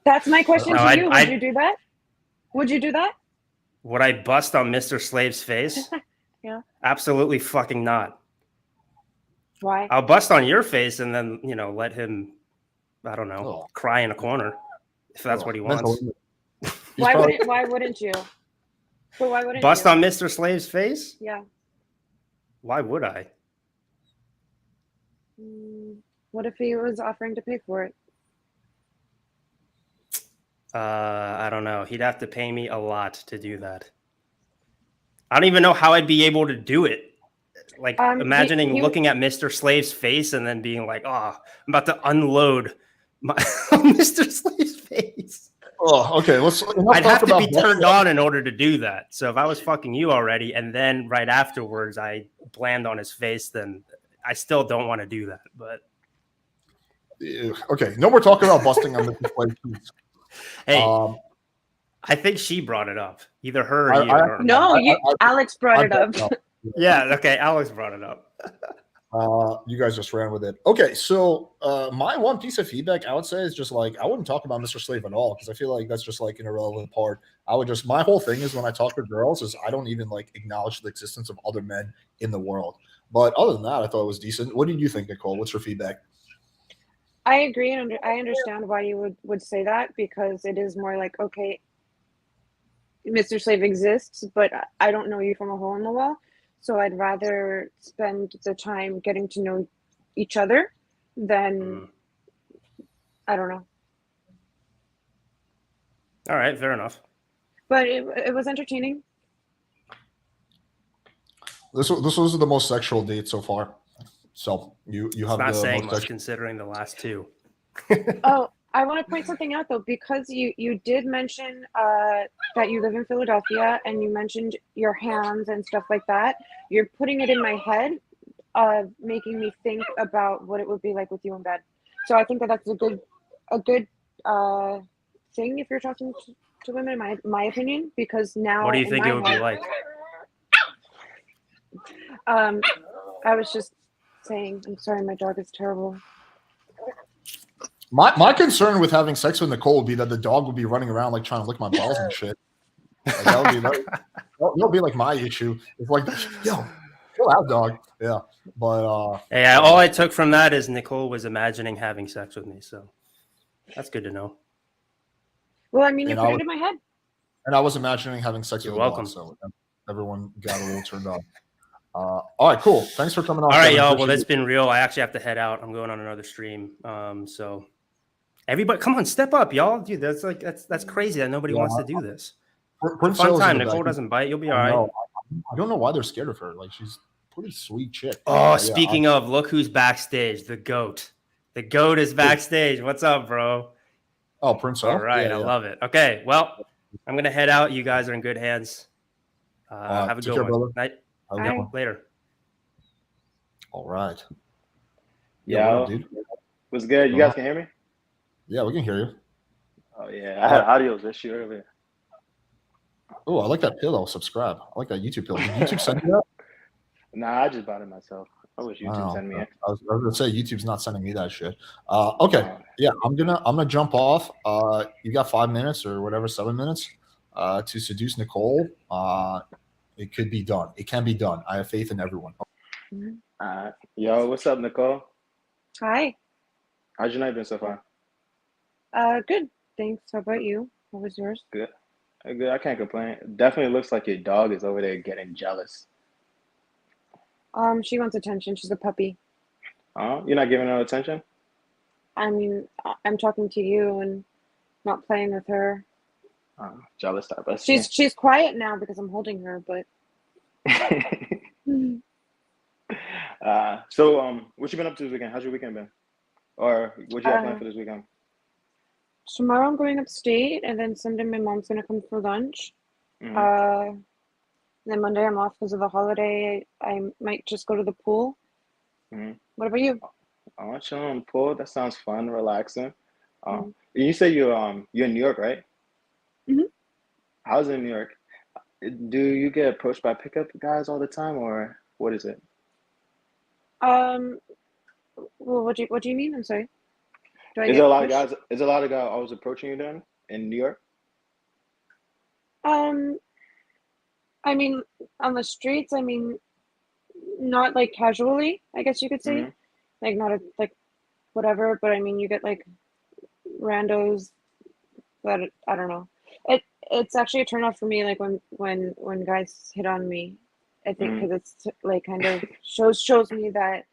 That's my question No, to you. Would I'd- you do that? Would you do that? Would I bust on Mr. Slave's face? Yeah. Absolutely fucking not. Why? I'll bust on your face and then, let him, I don't know, Oh. cry in a corner if that's what he wants. Why wouldn't you? But why wouldn't Bust you? on Mr. Slave's face? Yeah. Why would I? What if he was offering to pay for it? I don't know. He'd have to pay me a lot to do that. I don't even know how I'd be able to do it. Like imagining looking at Mr. Slave's face and then being like, "Oh, I'm about to unload my Mr. Slave's face." Oh, okay. I'd have to be turned on in order to do that. So if I was fucking you already, and then right afterwards I bland on his face, then I still don't want to do that. But okay, no more talking about busting on Mr. Slave's face. Hey, I think she brought it up. Either her or you. No, Alex brought it up. Yeah, okay. Alex brought it up. You guys just ran with it. Okay, so my one piece of feedback I would say is just like I wouldn't talk about Mr. Slave at all because I feel like that's just like an irrelevant part. I would just my whole thing is when I talk to girls is I don't even like acknowledge the existence of other men in the world. But other than that, I thought it was decent. What did you think, Nicole? What's your feedback? I agree, and I understand why you would say that because it is more like, okay, Mr. Slave exists, but I don't know you from a hole in the wall. So I'd rather spend the time getting to know each other than, I don't know. All right, fair enough. But it was entertaining. This was the most sexual date so far. So you have not the saying most much sexual. considering the last two. Oh, I want to point something out though, because you did mention that you live in Philadelphia and you mentioned your hands and stuff like that. You're putting it in my head, making me think about what it would be like with you in bed. So I think that's a good thing if you're talking to women, in my opinion, because now. What do you think it would be like? I was just saying, I'm sorry, my dog is terrible. My concern with having sex with Nicole would be that the dog would be running around like trying to lick my balls and shit. Like, that'll be like my issue. It's like, yo, chill out, dog. Yeah, but hey, all I took from that is Nicole was imagining having sex with me, so that's good to know. Well, I mean, you put it in my head. And I was imagining having sex with a welcome. dog, so everyone got a little turned on. All right, cool. Thanks for coming on. All right, y'all. Well, that's been real. I actually have to head out. I'm going on another stream. So everybody, come on, step up, y'all. Dude, that's crazy that nobody wants to do this. It's a fun time. Nicole doesn't bite. You'll be all right. I don't know why they're scared of her. Like, she's a pretty sweet chick. Oh, speaking of, look who's backstage. The GOAT. The GOAT is backstage. What's up, bro? Oh, Prince. All right, I love it. Okay, well, I'm gonna head out. You guys are in good hands. Have a good one. Night. Later. All right. Yeah, dude. What's good? You guys can hear me? Yeah, we can hear you. Oh yeah, I had audio issue earlier. Oh, I like that pillow. Subscribe. I like that YouTube pillow. Did YouTube send you that? Nah, I just bought it myself. I wish YouTube sent me it. I was gonna say YouTube's not sending me that shit. Okay, yeah, I'm gonna jump off. You got 5 minutes or whatever, 7 minutes, to seduce Nicole. It could be done. It can be done. I have faith in everyone. Yo, what's up, Nicole? Hi. How's your night been so far? Good. Thanks. How about you? What was yours? Good. Good. I can't complain. Definitely looks like your dog is over there getting jealous. She wants attention. She's a puppy. You're not giving her attention? I mean, I'm talking to you and not playing with her. Jealous type of She's quiet now because I'm holding her, but. So what you been up to this weekend? How's your weekend been? Or what you have planned for this weekend? Tomorrow I'm going upstate, and then Sunday my mom's gonna come for lunch. Mm-hmm. Then Monday I'm off because of the holiday. I might just go to the pool. Mm-hmm. What about you? Oh, chilling on the pool. That sounds fun, relaxing. Mhm. You say you're in New York, right? Mhm. How's it in New York? Do you get approached by pickup guys all the time, or what is it? Um, well, what do you mean? I'm sorry. Do I Is there a get lot of pushed? guys? Is there a lot of guys always approaching you then in New York? Um, I mean, on the streets, I mean, not like casually, I guess you could say. Hmm. Like not a, like whatever, but I mean, you get like randos that I don't know. It's actually a turn off for me, like when guys hit on me. I think Hmm. because it's like kind of shows me that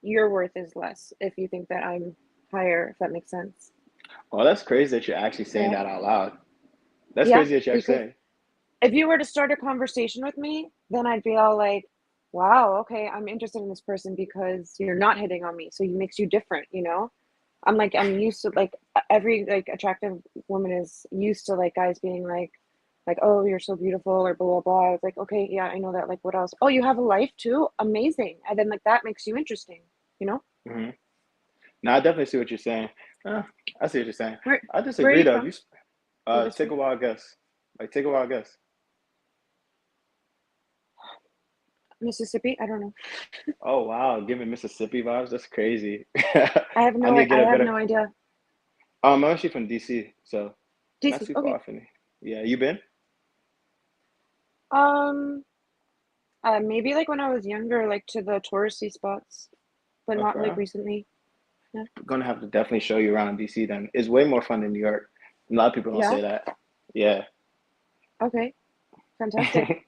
your worth is less if you think that I'm higher, if that makes sense. Well, that's crazy that you're actually saying Yeah. that out loud. That's Yeah, crazy that you're actually because saying. if you were to start a conversation with me, then I'd be all like, wow, okay, I'm interested in this person because you're not hitting on me. So it makes you different, you know? I'm like, I'm used to like every like attractive woman is used to like guys being like, oh, you're so beautiful or blah blah blah. I was like, okay, yeah, I know that. Like, what else? Oh, you have a life too? Amazing. And then like that makes you interesting, you know? Hmm. Now, I definitely see what you're saying. I see what you're saying. Where I where are disagree you though. from? Where this Take from? a wild guess. Like, take a wild guess. Mississippi? I don't know. Oh wow, giving Mississippi vibes. That's crazy. I need to I get a have better. no idea. I'm actually from DC, so not DC. too Okay. far from me. Yeah, you been? Um, maybe like when I was younger, like to the touristy spots, but Oh, not for like real? recently. Yeah. Gonna have to definitely show you around DC then. It's way more fun than New York. A lot of people don't Yeah. say that. Yeah. Okay. Fantastic.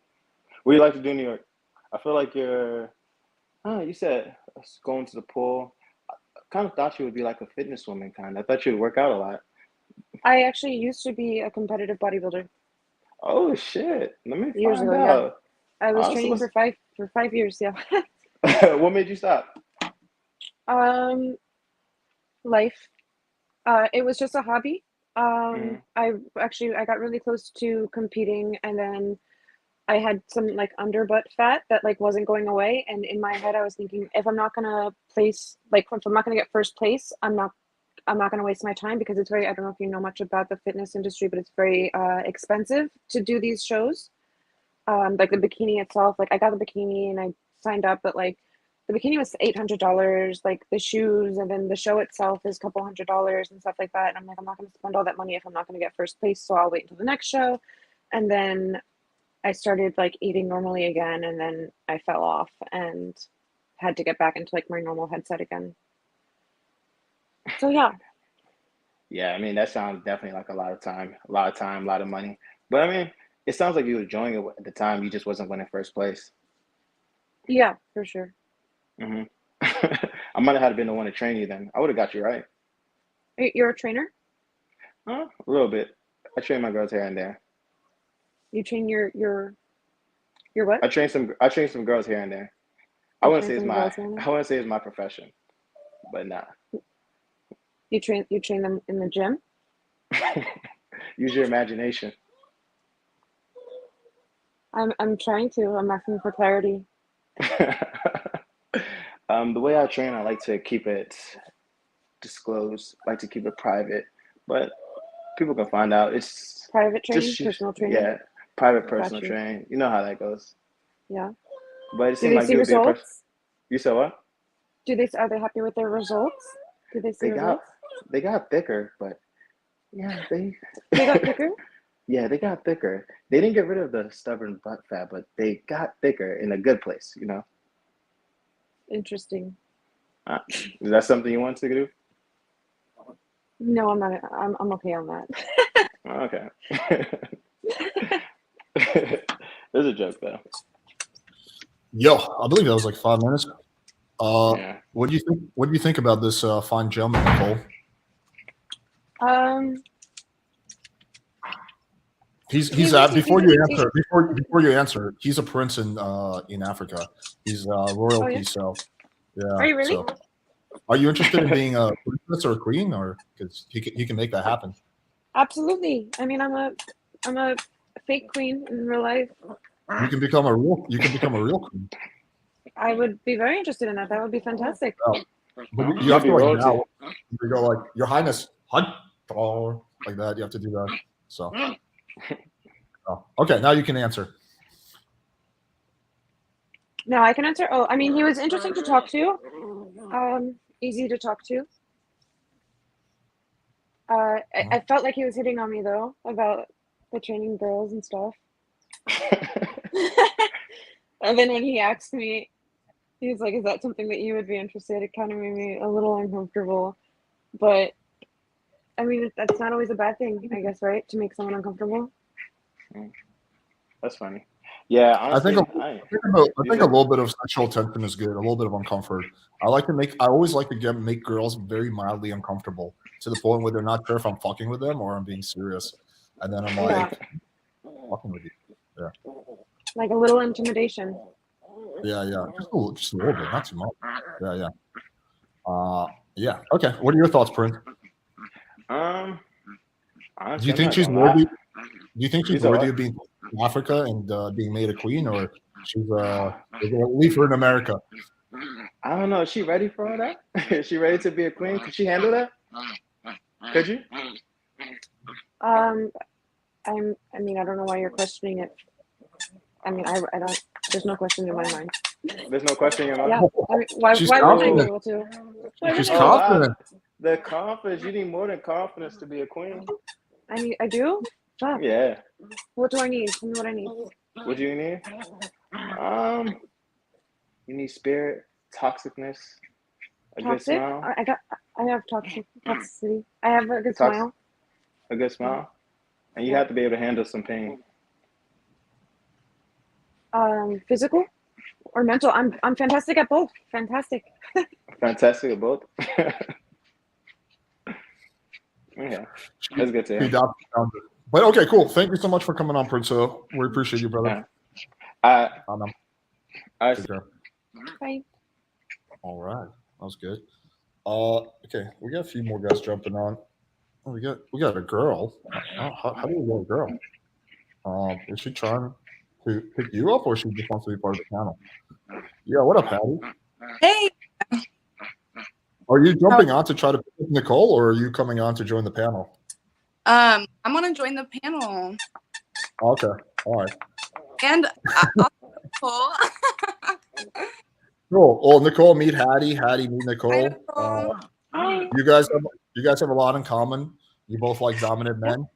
What do you like to do in New York? I feel like you said going to the pool. I kind of thought you would be like a fitness woman kind. I thought you'd work out a lot. I actually used to be a competitive bodybuilder Oh shit. Let me years find ago. Yeah. out. I was Honestly, training for 5 years. Yeah. what made you stop? Um, life. It was just a hobby. Hmm. I got really close to competing, and then I had some like underbutt fat that like wasn't going away. And in my head, I was thinking, if I'm not gonna place, like, if I'm not gonna get first place, I'm not gonna waste my time because it's very. I don't know if you know much about the fitness industry, but it's very expensive to do these shows. Like the bikini itself, like I got the bikini and I signed up, but like the bikini was $800, like the shoes, and then the show itself is a couple $100s and stuff like that. And I'm like, I'm not going to spend all that money if I'm not going to get first place, so I'll wait until the next show. And then I started like eating normally again, and then I fell off and had to get back into like my normal headset again. So yeah, Yeah, I mean that sounds definitely like a lot of time, a lot of money. But I mean, it sounds like you were enjoying it at the time. You just wasn't winning first place. yeah, for sure. Hmm. I might have had been the one to train you then. I would have got you right. You're a trainer. A little bit. I train my girls here and there. You train your what? I train some girls here and there. You train some girls, man. I wouldn't say it's my profession, but nah. You train them in the gym. Use your imagination. I'm trying to. I'm asking for clarity. The way I train, I like to keep it disclosed, like to keep it private, but people can find out. It's Private training, just personal training. yeah, private Got personal you. training. You know how that goes. Yeah. But it Do seemed they like see you would be a person. results? You said what? Are they happy with their results? Do they see They got results? they got thicker, but yeah, They got thicker? yeah, they got thicker. They didn't get rid of the stubborn butt fat, but they got thicker in a good place, you know? Interesting. Is that something you want to do? No, I'm not. I'm okay on that. Okay. There's a joke though. Yo, I believe that was like 5 minutes. Yeah. What do you think? What do you think about this fine gentleman, Nicole? He's before you answer. He's a prince in Africa. He's royalty. Oh, yeah? So yeah. Are you really? So, are you interested in being a princess or a queen, or because he can make that happen? Absolutely. I mean, I'm a fake queen in real life. You can become a real queen. I would be very interested in that. That would be fantastic. Oh, But you have to like now. You go like, Your Highness, like that. You have to do that. So, okay, now you can answer. No, I can answer. Oh, I mean, he was interesting to talk to. Easy to talk to. I felt like he was hitting on me though about the training girls and stuff. And then when he asked me, he was like, "Is that something that you would be interested?" It kind of made me a little uncomfortable, but I mean, that's not always a bad thing, I guess, right? To make someone uncomfortable. That's funny. Yeah, honestly, I think a little bit of sexual tension is good. A little bit of uncomfort. I always like to make girls very mildly uncomfortable to the point where they're not sure if I'm fucking with them or I'm being serious, and then I'm like, fucking with you. Yeah. Like a little intimidation. Yeah, just a little bit, not too much. Yeah. Yeah. Okay. What are your thoughts, Prince? Honestly, Do you think she's worthy? Do you think she's worthy of being in Africa and being made a queen, or she's leave her in America? I don't know. Is she ready for all that? Is she ready to be a queen? Could she handle that? Could you? I mean, I don't know why you're questioning it. I mean, I don't. There's no question in my mind. There's no question in your mind. Yeah. I mean, why would I be able to? She's confident. The confidence. You need more than confidence to be a queen. I do. Fuck. Yeah. What do I need? Tell me what I need. What do you need? You need spirit, toxicness, a good smile. I have toxicity. I have a good smile. A good smile, and you have to be able to handle some pain. Physical or mental? I'm fantastic at both. Fantastic. Fantastic at both. Yeah, that's good to hear. But okay, cool. Thank you so much for coming on, Prince. We appreciate you, brother. Bye. Bye. All right, that was good. Okay, we got a few more guys jumping on. Oh, we got a girl. How do we get a girl? Is she trying to pick you up, or she just wants to be part of the channel? Yeah, what up, Hattie? Hey. Are you jumping on to try to pick Nicole, or are you coming on to join the panel? I'm gonna join the panel. Okay, all right. And Nicole. Cool. Well, Nicole, meet Hattie. Hattie, meet Nicole. You guys have a lot in common. You both like dominant men.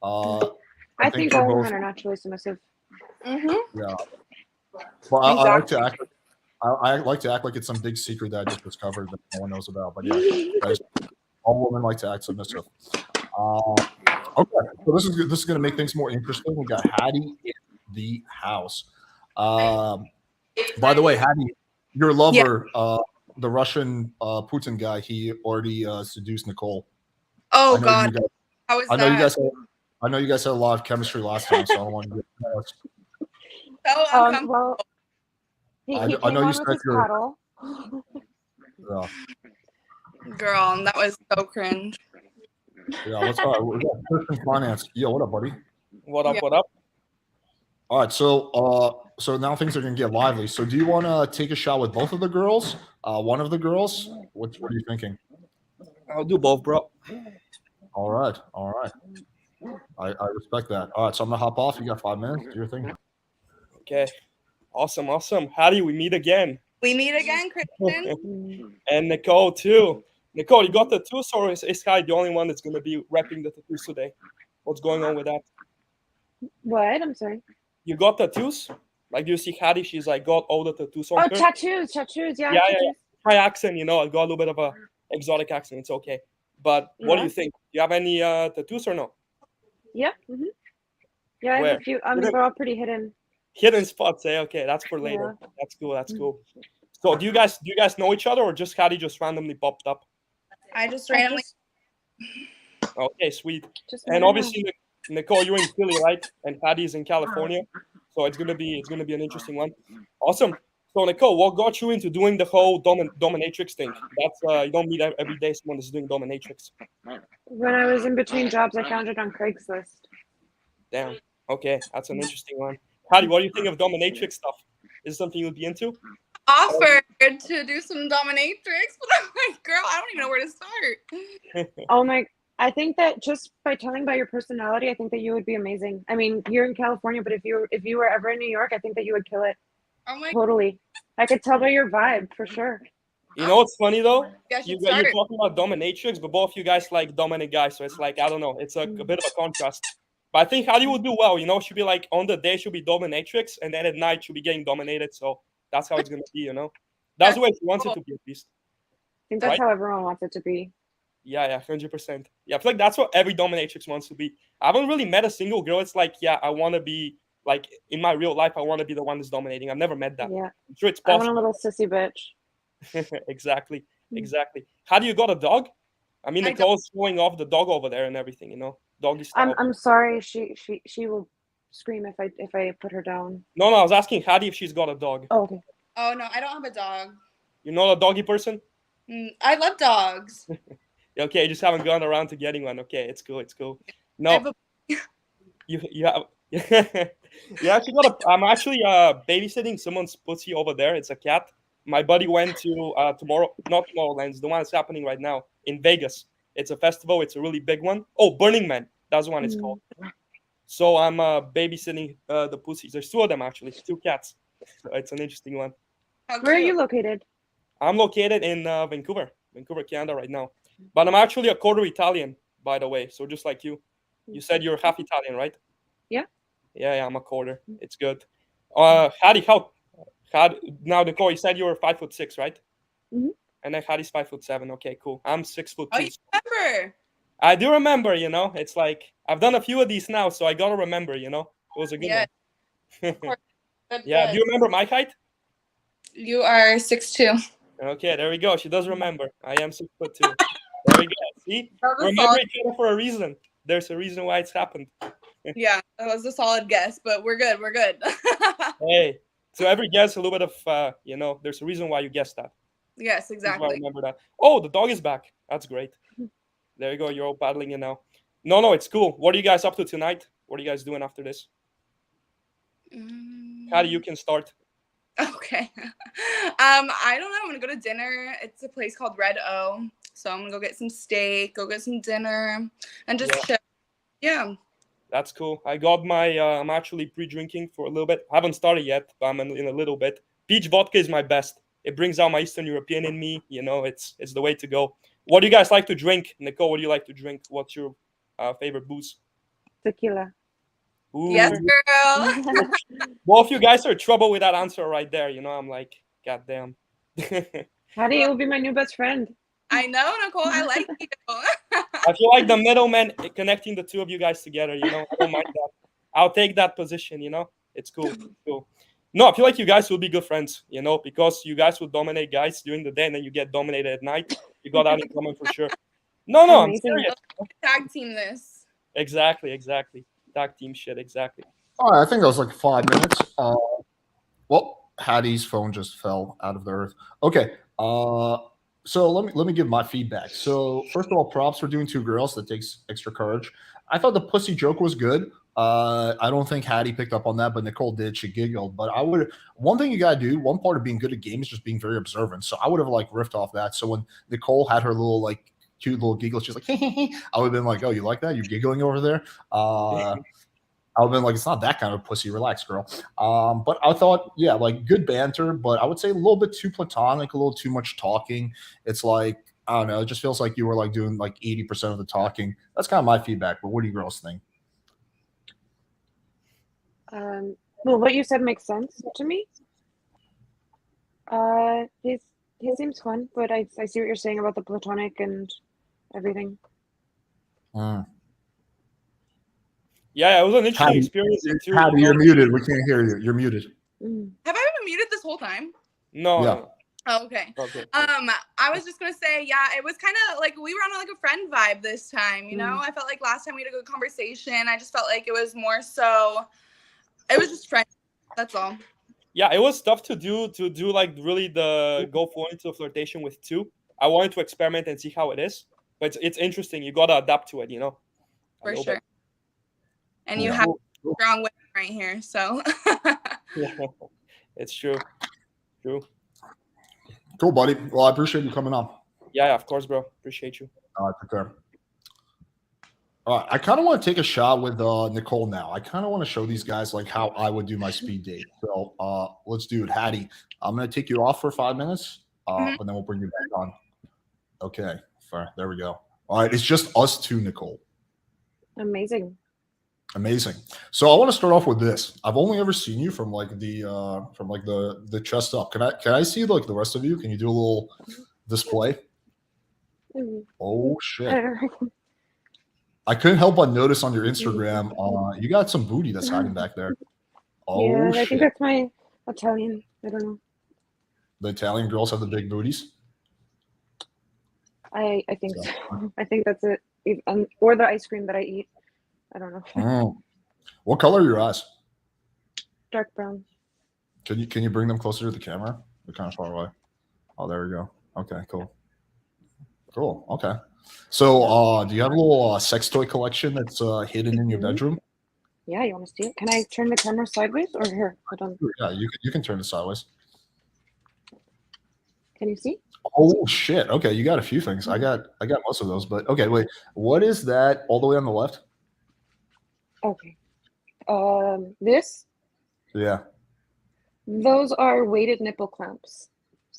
I think all women are naturally submissive. Mm-hmm. Yeah. Well, exactly. I like to act like it's some big secret that I just discovered that no one knows about. But yeah, guys, all women like to act submissive. Okay, so this is going to make things more interesting. We got Hattie in the house. By the way, Hattie, your lover, the Russian Putin guy, he already seduced Nicole. Oh God, how was that? I know you guys had a lot of chemistry last time, so I don't want to get jealous. Well, I know you spent your paddle. Girl, that was so cringe. Yeah, let's go. We got Christian Finance. Yo, what up, buddy? What up? What up? All right, so now things are gonna get lively. So, do you want to take a shot with both of the girls? One of the girls? What are you thinking? I'll do both, bro. All right. I respect that. All right, so I'm gonna hop off. You got 5 minutes. Do your thing. Okay. Awesome. Hattie, we meet again. We meet again, Christian. And Nicole too. Nicole, you got tattoos, or is Hattie the only one that's gonna be repping the tattoos today? What's going on with that? What? I'm sorry. You got tattoos? Like, do you see Hattie? She's like got all the tattoos on her. Tattoos. Yeah. My accent, I got a little bit of a exotic accent. It's okay. But what do you think? Do you have any tattoos or no? Yep. Mm-hmm. Yeah, I have a few. They're all pretty hidden. Hidden spots, eh? Okay, that's for later. Yeah. That's cool. So do you guys know each other, or just Hattie just randomly popped up? I just randomly. Okay, sweet. And obviously, Nicole, you're in Philly, right? And Hattie's in California, so it's gonna be an interesting one. Awesome. So Nicole, what got you into doing the whole dominatrix thing? That's you don't meet every day someone that's doing dominatrix. When I was in between jobs, I found it on Craigslist. Damn. Okay, that's an interesting one. Hattie, what do you think of dominatrix stuff? Is it something you'd be into? offered to do some dominatrix, but I'm like, girl, I don't even know where to start. Oh my, I think that just by telling by your personality, I think that you would be amazing. I mean, you're in California, but if you were ever in New York, I think that you would kill it. Oh my, totally. I could tell by your vibe for sure. You know what's funny though? you're talking about dominatrix, but both you guys like dominant guys, so it's like I don't know, it's a bit of a contrast. But I think Hattie would do well. You know, she'll be like on the day she'll be dominatrix, and then at night she'll be getting dominated. So that's how it's gonna be. You know, that's the way she wants it to be at least. I think that's how everyone wants it to be. Yeah, 100%. Yeah, I feel like that's what every dominatrix wants to be. I haven't really met a single girl. It's like, yeah, I want to be like in my real life. I want to be the one that's dominating. I've never met that. Yeah, I'm sure it's possible. I want a little sissy bitch. Exactly. How do you got a dog? I mean, Nicole's showing off the dog over there and everything. You know, doggy style. I'm sorry. She will scream if I put her down. No, I was asking Hattie if she's got a dog. Oh, okay. Oh no, I don't have a dog. You're not a doggy person? I love dogs. Okay, you just haven't gone around to getting one. Okay, it's cool. No, you have. Yeah, I'm actually babysitting someone's pussy over there. It's a cat. My buddy went to not Tomorrowland, the one that's happening right now in Vegas. It's a festival. It's a really big one. Oh, Burning Man. That's the one it's called. So I'm babysitting the pussies. There's 2 of them actually, 2 cats. So it's an interesting one. Where are you located? I'm located in Vancouver, Canada right now. But I'm actually a quarter Italian, by the way. So just like you. You said you're half Italian, right? Yeah. Yeah, I'm a quarter. It's good. Hattie, now Nicole, you said you were 5'6", right? Mm-hmm. And then Hattie's 5'7". Okay, cool. I'm 6'2". Oh, you remember? I do remember. You know, it's like I've done a few of these now, so I gotta remember. You know, it was a good one. Yeah. Do you remember my height? You are 6'2". Okay, there we go. She does remember. I am 6'2". There we go. See, remember each other for a reason. There's a reason why it's happened. Yeah, that was a solid guess, but we're good. Hey, so every guess, a little bit of, there's a reason why you guessed that. Yes, exactly. I remember that. Oh, the dog is back. That's great. There you go. You're all paddling it now. No, it's cool. What are you guys up to tonight? What are you guys doing after this? Hattie, you can start. Okay. I don't know. I'm gonna go to dinner. It's a place called Red O. So I'm gonna go get some steak, go get some dinner, and just chill. Yeah. That's cool. I got my. I'm actually pre-drinking for a little bit. I haven't started yet, but I'm in a little bit. Peach vodka is my best. It brings out my Eastern European in me. You know, it's the way to go. What do you guys like to drink, Nicole? What do you like to drink? What's your favorite booze? Tequila. Ooh. Yes, girl. Both you guys are trouble with that answer right there. You know, I'm like, goddamn. Hattie will be my new best friend. I know, Nicole. I like you. I feel like the middleman connecting the 2 of you guys together. You know, I don't mind that. I'll take that position. You know, it's cool. It's cool. No, I feel like you guys will be good friends. You know, because you guys will dominate guys during the day, and then you get dominated at night. You got that in common for sure. No, I'm serious. Tag team this. Exactly. Tag team shit. Exactly. All right, I think that was like 5 minutes. Well, Hattie's phone just fell out of the earth. Okay. So let me give my feedback. So first of all, props for doing 2 girls. That takes extra courage. I thought the pussy joke was good. I don't think Hattie picked up on that, but Nicole did. She giggled. But one thing you gotta do, one part of being good at games is just being very observant. So I would have like riffed off that. So when Nicole had her little like cute little giggle, she's like, I would have been like, oh, you like that? You're giggling over there. I would have been like, it's not that kind of pussy. Relax, girl. But I thought, yeah, like good banter, but I would say a little bit too platonic, a little too much talking. It's like, I don't know. It just feels like you were like doing like 80% of the talking. That's kind of my feedback. But what do you girls think? Well, what you said makes sense to me. He seems fun, but I see what you're saying about the platonic and everything. Yeah, it was an interesting experience. Hattie, you're muted. We can't hear you. You're muted. Have I been muted this whole time? No. Yeah. Oh, okay. I was just gonna say, yeah, it was kind of like we were on like a friend vibe this time. You know, I felt like last time we had a good conversation. I just felt like it was more so. It was just friend. That's all. Yeah, it was tough to do like really the go for into a flirtation with 2. I wanted to experiment and see how it is, but it's interesting. You gotta adapt to it, you know. For sure. And you have strong women right here, so. Yeah, it's true. Cool, buddy. Well, I appreciate you coming on. Yeah, of course, bro. Appreciate you. All right, take care. All right, I kind of want to take a shot with Nicole now. I kind of want to show these guys like how I would do my speed date. So let's do it. Hattie, I'm going to take you off for 5 minutes, and then we'll bring you back on. Okay, fine. There we go. All right, it's just us two, Nicole. Amazing. So I want to start off with this. I've only ever seen you from like the chest up. Can I see like the rest of you? Can you do a little display? Oh shit. I couldn't help but notice on your Instagram, you got some booty that's hiding back there. Oh, yeah, I shit. think that's my Italian. I don't know. The Italian girls have the big booties? I think so. I think that's it. Or the ice cream that I eat. I don't know. What color are your eyes? Dark brown. Can you bring them closer to the camera? They're kind of far away. Oh, there we go. Okay, cool. Okay. So, do you have a little sex toy collection that's hidden in your bedroom? Yeah, you want to see it? Can I turn the camera sideways or here? Hold on. Yeah, you can turn it sideways. Can you see? Oh shit. Okay, you got a few things. I got most of those, but okay, wait. What is that all the way on the left? Okay. This? Yeah. Those are weighted nipple clamps.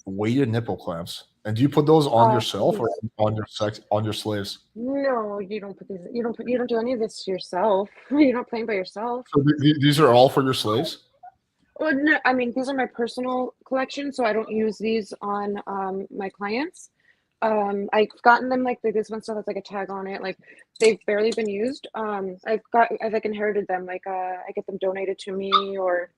Weighted nipple clamps. And do you put those on yourself or on your slaves? No, you don't put these. You don't do any of this yourself. You're not playing by yourself. So these are all for your slaves? Well, no, I mean these are my personal collection, so I don't use these on my clients. I've gotten them like this one still has like a tag on it. Like they've barely been used. I've like inherited them. Like I get them donated to me or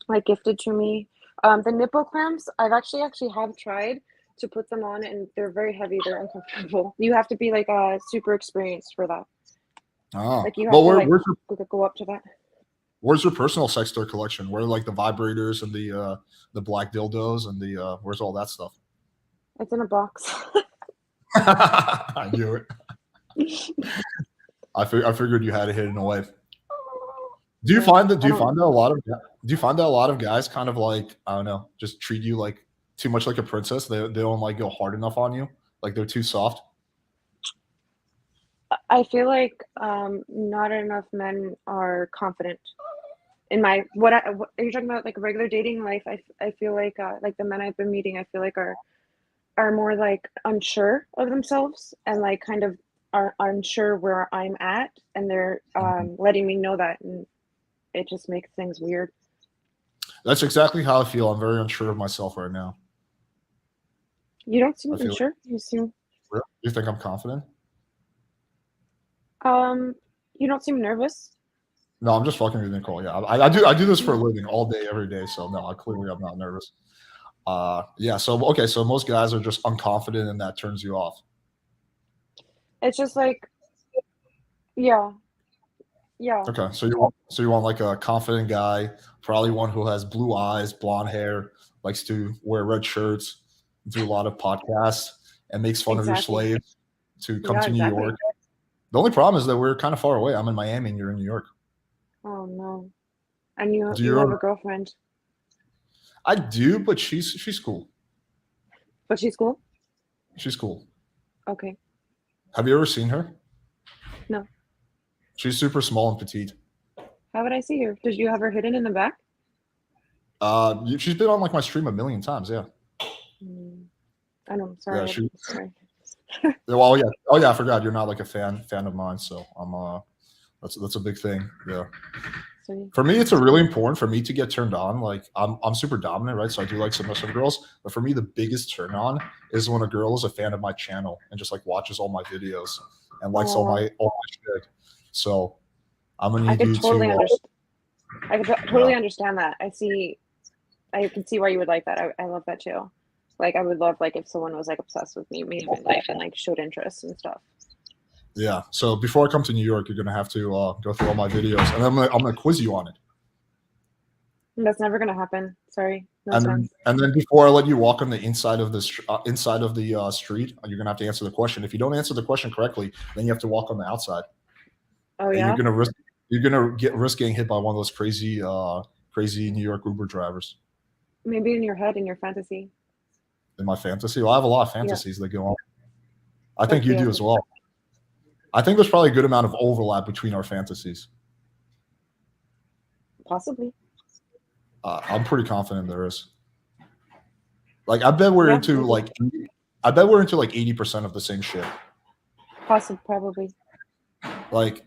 like gifted to me. The nipple clamps, I've actually have tried to put them on, and they're very heavy. They're uncomfortable. You have to be like super experienced for that. Oh, like you have to go up to that. Where's your personal sex toy collection? Where are like the vibrators and the black dildos and the where's all that stuff? It's in a box. I knew it. I figured you had it hidden away. Do you find that a lot of guys kind of like, I don't know, just treat you like too much like a princess? They don't like go hard enough on you, like they're too soft? I feel like not enough men are confident. In my what are you talking about? Like regular dating life? I feel like the men I've been meeting, I feel like are more like unsure of themselves and like kind of are unsure where I'm at, and they're letting me know that, and it just makes things weird. That's exactly how I feel. I'm very unsure of myself right now. You don't seem unsure. You seem. Really? You think I'm confident? You don't seem nervous. No, I'm just fucking with Nicole. Yeah, I do this for a living all day, every day. So no, I'm not nervous. Yeah. So okay. So most guys are just unconfident, and that turns you off. It's just like, yeah. Okay. So you want like a confident guy, probably one who has blue eyes, blonde hair, likes to wear red shirts, do a lot of podcasts, and makes fun of your slaves to come to New York. The only problem is that we're kind of far away. I'm in Miami and you're in New York. Oh no. And you have a girlfriend. I do, but she's cool. But she's cool? She's cool. Okay. Have you ever seen her? No. She's super small and petite. How would I see her? Did you have her hidden in the back? She's been on like my stream a million times, yeah. I know, sorry. Yeah, sorry. Well, yeah. Oh yeah, I forgot you're not like a fan of mine, so I'm that's a big thing. Yeah. For me, it's really important for me to get turned on. Like I'm super dominant, right? So I do like submissive girls, but for me, the biggest turn on is when a girl is a fan of my channel and just like watches all my videos and likes all my shit. So I'm gonna need you to. I could totally understand that. I can see why you would like that. I love that too. Like I would love like if someone was like obsessed with me in my life and like showed interest and stuff. Yeah. So before I come to New York, you're gonna have to go through all my videos, and I'm gonna quiz you on it. That's never gonna happen. Sorry. No and then before I let you walk on the inside of the street, you're gonna have to answer the question. If you don't answer the question correctly, then you have to walk on the outside. Oh yeah. And you're gonna risk getting hit by one of those crazy New York Uber drivers. Maybe in your head, in your fantasy. in my fantasy. Well, I have a lot of fantasies that go on. I think you do as well. I think there's probably a good amount of overlap between our fantasies. Possibly. I'm pretty confident there is. Like, I bet we're into like 80% of the same shit. Possibly, probably. Like,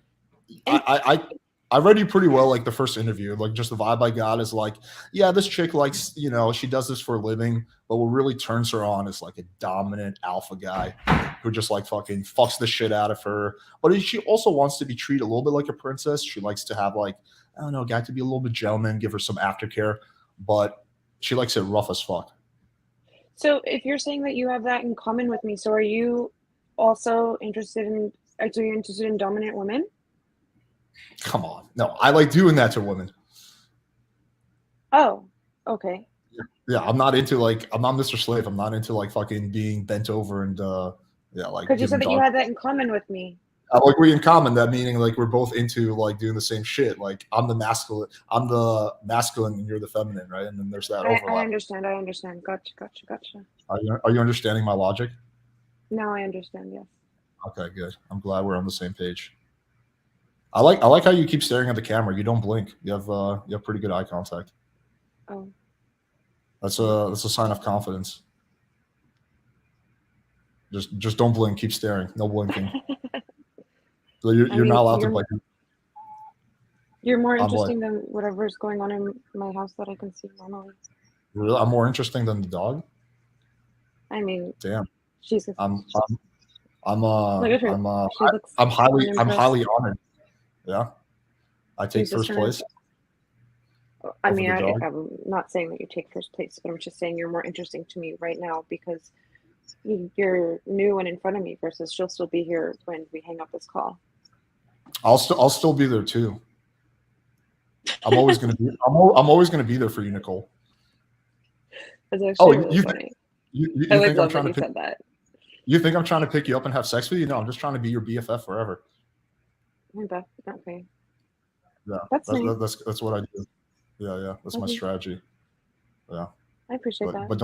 I read you pretty well, like the first interview. Like, just the vibe I got is like, yeah, this chick likes, you know, she does this for a living, but what really turns her on is like a dominant alpha guy who just like fucking fucks the shit out of her. But she also wants to be treated a little bit like a princess. She likes to have like, I don't know, a guy to be a little bit gentleman, give her some aftercare, but she likes it rough as fuck. So if you're saying that you have that in common with me, so are you also interested in dominant women? Come on. No, I like doing that to women. Oh, okay. Yeah, I'm not into like, I'm not Mr. Slave. I'm not into like fucking being bent over and like. Because you said that you had that in common with me. Like we in common, that meaning like we're both into like doing the same shit. Like I'm the masculine and you're the feminine, right? And then there's that overlap. I understand. Gotcha. Are you understanding my logic? Now I understand, yes. Okay, good. I'm glad we're on the same page. I like how you keep staring at the camera. You don't blink. You have pretty good eye contact. Oh. That's a sign of confidence. Just don't blink. Keep staring. No blinking. So you're not allowed to blink. You're more interesting than whatever's going on in my house that I can see normally. Really? I'm more interesting than the dog? I mean, damn. I'm highly honored. Yeah. I take first place. I mean, I'm not saying that you take first place, but I'm just saying you're more interesting to me right now because you're new and in front of me versus she'll still be here when we hang up this call. I'll still be there too. I'm always gonna be there for you, Nicole. That's actually really you funny. You I think I'm love trying that to you said that. You think I'm trying to pick you up and have sex with you? No, I'm just trying to be your BFF forever. Okay. Yeah, that's what I do. Yeah, that's my strategy. Yeah, I appreciate that. But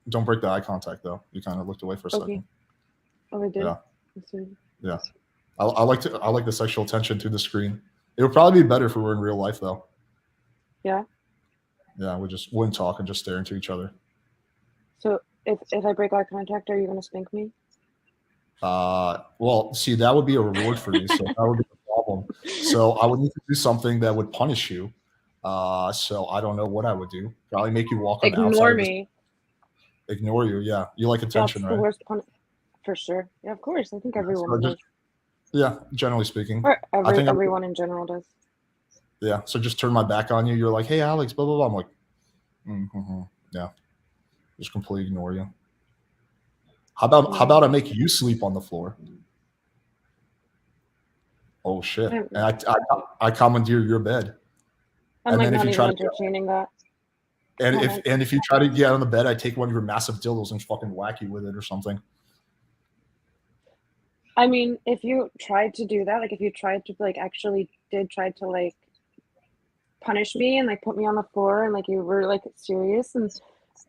don't break the eye contact though. You kind of looked away for a second. Oh, I did. Yeah. I like the sexual tension through the screen. It would probably be better if we were in real life though. Yeah. Yeah, we just wouldn't talk and just stare into each other. So if I break eye contact, are you gonna spank me? Well, see, that would be a reward for you, so that would be the problem. So I would need to do something that would punish you. So I don't know what I would do. Probably make you walk on the outside. Ignore me. Ignore you, yeah. You like attention, That's right? The worst for sure. Yeah, of course. I think everyone does. Yeah, generally speaking. Or everyone in general does. Yeah, so just turn my back on you. You're like, hey, Alex, blah, blah, blah. I'm like, yeah. Just completely ignore you. How about I make you sleep on the floor? Oh shit! And I commandeer your bed. I'm and like then if you try to entertaining that. And if you try to get on the bed, I take one of your massive dildos and fucking whack you with it or something. I mean, if you tried to do that, like if you tried to like actually try to like punish me and like put me on the floor and like you were like serious, and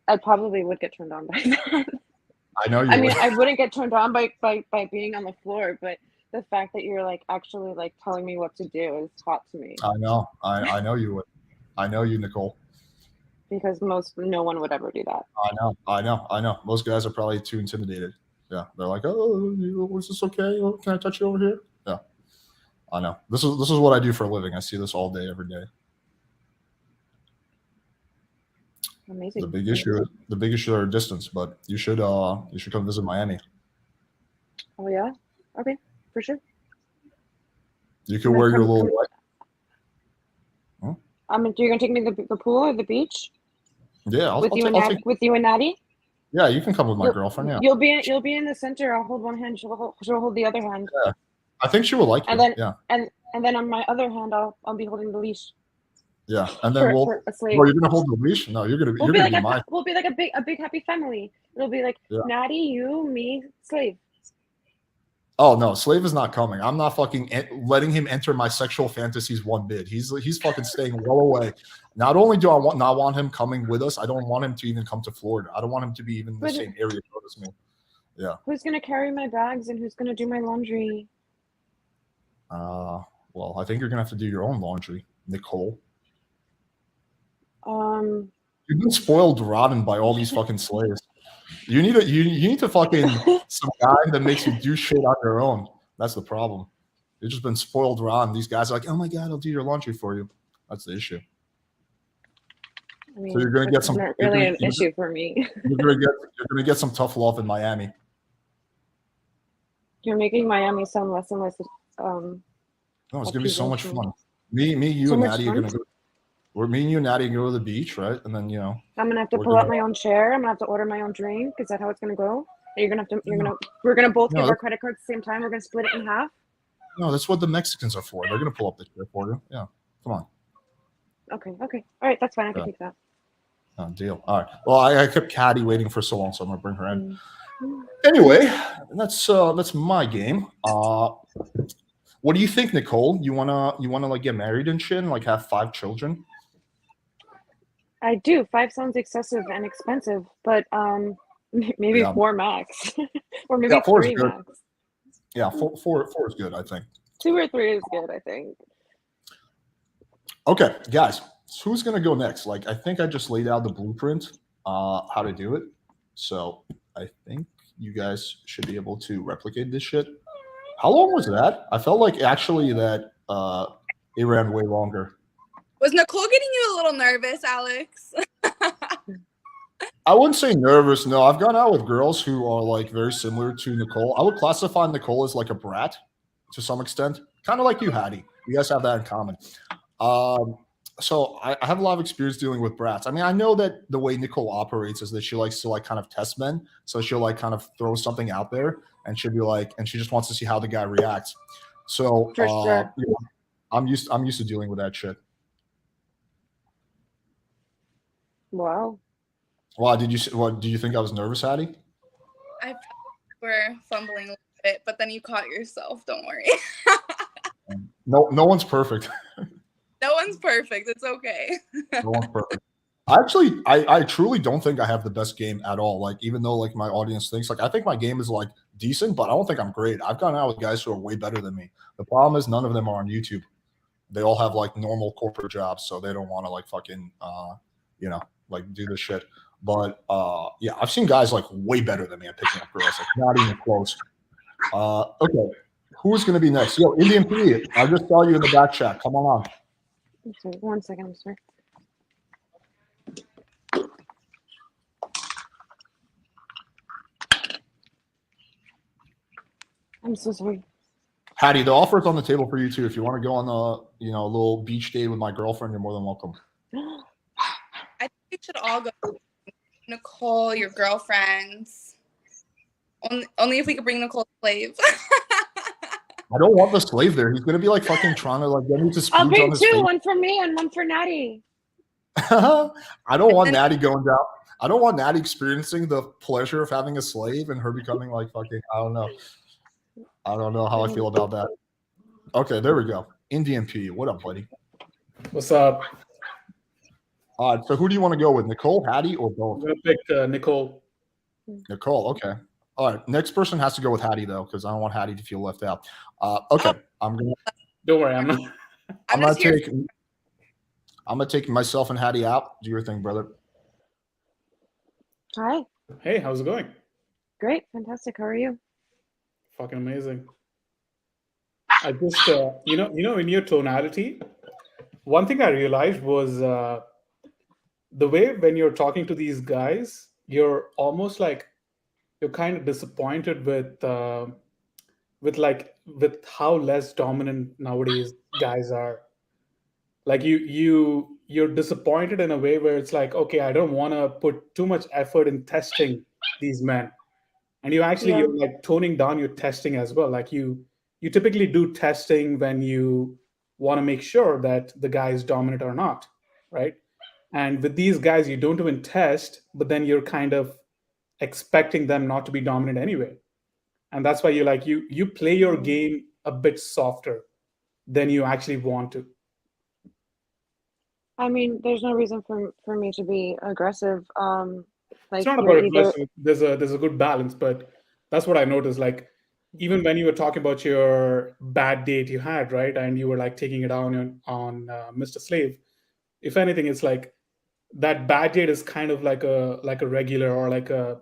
I probably would get turned on by that. I know you. I mean, I wouldn't get turned on by being on the floor, but the fact that you're like actually like telling me what to do is hot to me. I know. I know you would. I know you, Nicole. Because no one would ever do that. I know. Most guys are probably too intimidated. Yeah, they're like, oh, is this okay? Can I touch you over here? Yeah, I know. This is what I do for a living. I see this all day, every day. Amazing. The big issue are distance, but you should come visit Miami. Oh yeah, okay, for sure. You could wear your little. You're gonna take me to the pool or the beach? Yeah, with you and Natty. Yeah, you can come with my girlfriend. Yeah, you'll be in the center. I'll hold one hand. She'll hold the other hand. Yeah, I think she will like you. And then, yeah. And then on my other hand, I'll be holding the leash. Yeah, and then you're gonna hold the leash. No, you're gonna be mine. We'll be like a big happy family. It'll be like Natty, you, me, Slave. Oh no, slave is not coming. I'm not fucking letting him enter my sexual fantasies one bit. He's fucking staying well away. Not only do I not want him coming with us, I don't want him to even come to Florida. I don't want him to be even in the same area as me. Yeah. Who's gonna carry my bags and who's gonna do my laundry? Well, I think you're gonna have to do your own laundry, Nicole. You've been spoiled rotten by all these fucking slaves. You need to fucking some guy that makes you do shit on your own. That's the problem. You've just been spoiled rotten. These guys are like, oh my god, I'll do your laundry for you. That's the issue. I mean, so you're gonna get some. Not really an issue for me. You're gonna get some tough love in Miami. You're making Miami sound less and less. No, it's gonna be so much fun. Me, you, so and Natty are gonna go. Me and you and Natty go to the beach, right? And then I'm gonna have to pull out my own chair. I'm gonna have to order my own drink. Is that how it's gonna go? We're gonna both give our credit cards at the same time. We're gonna split it in half. No, that's what the Mexicans are for. They're gonna pull up the chair for you. Yeah, come on. Okay. All right, that's fine. I can take that. Deal. All right. Well, I kept Hattie waiting for so long, so I'm gonna bring her in. Anyway, that's my game. What do you think, Nicole? You wanna like get married and shit, and like have 5 children? I do. 5 sounds excessive and expensive, but maybe 4 max, or maybe 3 max. Yeah, 4 is good. I think 2 or 3 is good. I think. Okay, guys, so who's gonna go next? Like, I think I just laid out the blueprint, how to do it. So I think you guys should be able to replicate this shit. How long was that? I felt like actually that it ran way longer. Was Nicole getting you a little nervous, Alex? I wouldn't say nervous. No, I've gone out with girls who are like very similar to Nicole. I would classify Nicole as like a brat to some extent, kind of like you, Hattie. You guys have that in common. So I have a lot of experience dealing with brats. I mean, I know that the way Nicole operates is that she likes to like kind of test men. So she'll like kind of throw something out there, and she'll be like, and she just wants to see how the guy reacts. So For sure. You know, I'm used to dealing with that shit. Wow. Why did you think I was nervous, Hattie? I were fumbling a little bit, but then you caught yourself. Don't worry. No one's perfect. No one's perfect. It's okay. No one's perfect. I truly don't think I have the best game at all. Like, even though like my audience thinks, like, I think my game is like decent, but I don't think I'm great. I've gone out with guys who are way better than me. The problem is none of them are on YouTube. They all have like normal corporate jobs, so they don't want to like fucking like do this shit. But yeah, I've seen guys like way better than me at picking up girls, like not even close. Okay, who's gonna be next? Yo, Indian P, I just saw you in the back chat. Come on. I'm sorry. 1 second. I'm sorry. I'm so sorry. Hattie, the offer is on the table for you too. If you want to go on a little beach date with my girlfriend, you're more than welcome. I think we should all go. Nicole, your girlfriends. Only if we could bring Nicole slave. I don't want the slave there. He's gonna be like fucking trying to like get me to I'll splooge bring on his 2, face. 1 for me and 1 for Natty. I don't want Natty going down. I don't want Natty experiencing the pleasure of having a slave and her becoming like fucking. I don't know how I feel about that. Okay, there we go. Indian P, what up, buddy? What's up? So who do you want to go with, Nicole, Hattie, or both? I'm gonna pick Nicole. Nicole, okay. All right, next person has to go with Hattie though, because I don't want Hattie to feel left out. Okay, I'm gonna. Don't worry, I'm gonna take myself and Hattie out. Do your thing, brother. Hi. Hey, how's it going? Great, fantastic. How are you? Fucking amazing. I just, in your tonality, one thing I realized was the way when you're talking to these guys, you're almost like you're kind of disappointed with how less dominant nowadays guys are. Like you're disappointed in a way where it's like, okay, I don't want to put too much effort in testing these men, and you're like toning down your testing as well. Like you typically do testing when you want to make sure that the guy is dominant or not, right? And with these guys, you don't even test, but then you're kind of expecting them not to be dominant anyway. and that's why you play your game a bit softer than you actually want to. I mean, there's no reason for me to be aggressive. Like It's not you're about either aggressive. There's a good balance, but that's what I noticed. Like even when you were talking about your bad date you had, right, and you were like taking it down on Mr. Slave. If anything, it's like that bad date is kind of like a regular or like a.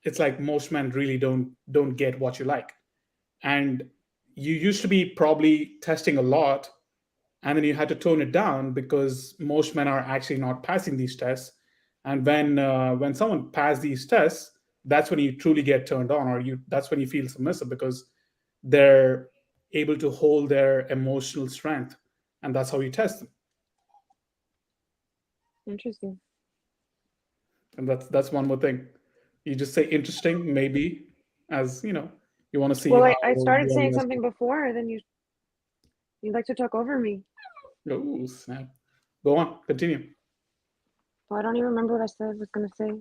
It's like most men really don't get what you like, and you used to be probably testing a lot, and then you had to tone it down because most men are actually not passing these tests. And when someone passes these tests, that's when you truly get turned on, or that's when you feel submissive because they're able to hold their emotional strength, and that's how you test them. interesting. And that's one more thing. You just say interesting, maybe, as you want to see. Well, how I started the saying audience- something before, and then you like to talk over me. Oh snap! Go on, continue. Well, I don't even remember what I said. Was gonna say.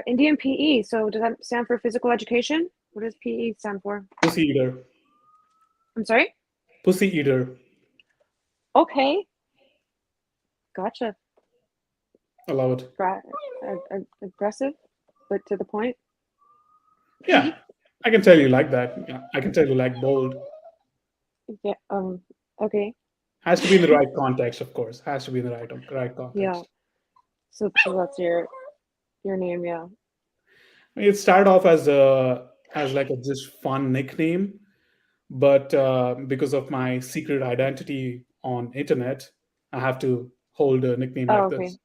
Indian PE. So does that stand for physical education? What does PE stand for? Pussy eater. I'm sorry? Pussy eater. Okay. Gotcha. I love it. Aggressive, but to the point. Yeah, I can tell you like that. Yeah, I can tell you like bold. Yeah. Okay. Has to be in the right context, of course. Has to be in the right context. Yeah. So that's your name, yeah. It started off as like a just fun nickname, but because of my secret identity on internet, I have to hold a nickname Oh, like okay. this.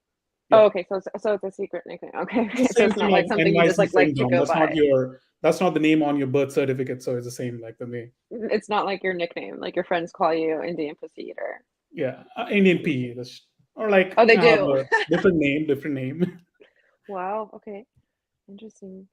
Oh, Yeah. okay. So it's a secret nickname. Okay. It's the So same it's not thing like something you just NYC like to syndrome. go That's by. that's not the name on your birth certificate, so it's the same like the name. It's not like your nickname, like your friends call you Indian Pussy Eater. Yeah, Indian PE. Or like Oh, they I have do. a different name. Wow. Okay. Interesting.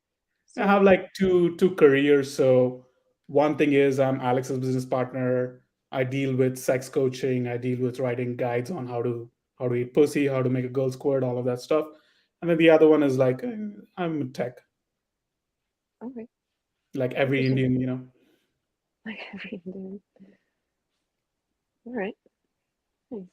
I have So like two careers. So one thing is I'm Alex's business partner. I deal with sex coaching. I deal with writing guides on how to eat pussy, how to make a girl squirt, all of that stuff. And then the other one is like I'm tech, okay. like every Interesting. Indian, Like every Indian. All right. Nice.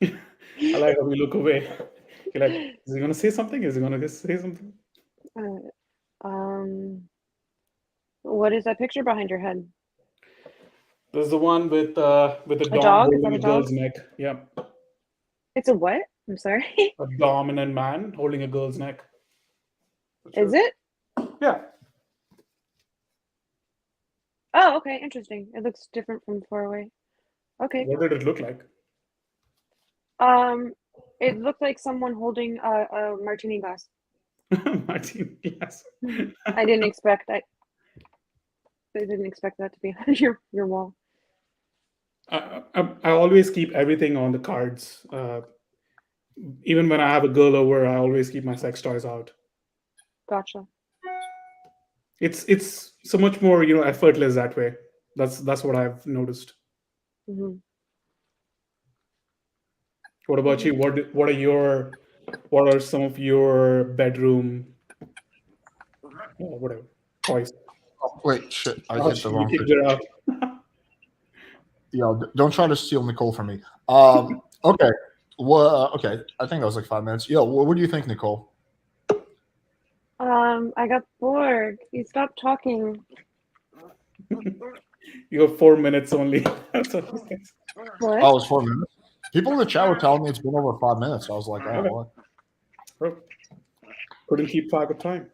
I like how we look away. You're like, is he gonna say something? Is he gonna say something? What is that picture behind your head? There's the one with a dom dog? Is holding that a a girl's dog? neck. Yeah, It's a what? I'm sorry. a dominant man holding a girl's neck. Is it? Yeah. Oh, okay. Interesting. It looks different from far away. Okay. What did it look like? It looked like someone holding a martini glass. Martini glass. I didn't expect that. I didn't expect that to be on your wall. I always keep everything on the cards. Even when I have a girl over, I always keep my sex toys out. Gotcha. It's so much more effortless that way. That's what I've noticed. Mm-hmm. What about you? What are some of your bedroom whatever toys? Oh, wait, shit! I Oh, hit the you wrong kicked picture. her out. Yeah, don't try to steal Nicole from me. Okay. Well, okay. I think that was like 5 minutes. Yo, what do you think, Nicole? I got bored. You stopped talking. You have 4 minutes only. What? Oh, it's 4 minutes. People in the chat were telling me it's been over 5 minutes. I was like, oh, what? Couldn't keep track of time.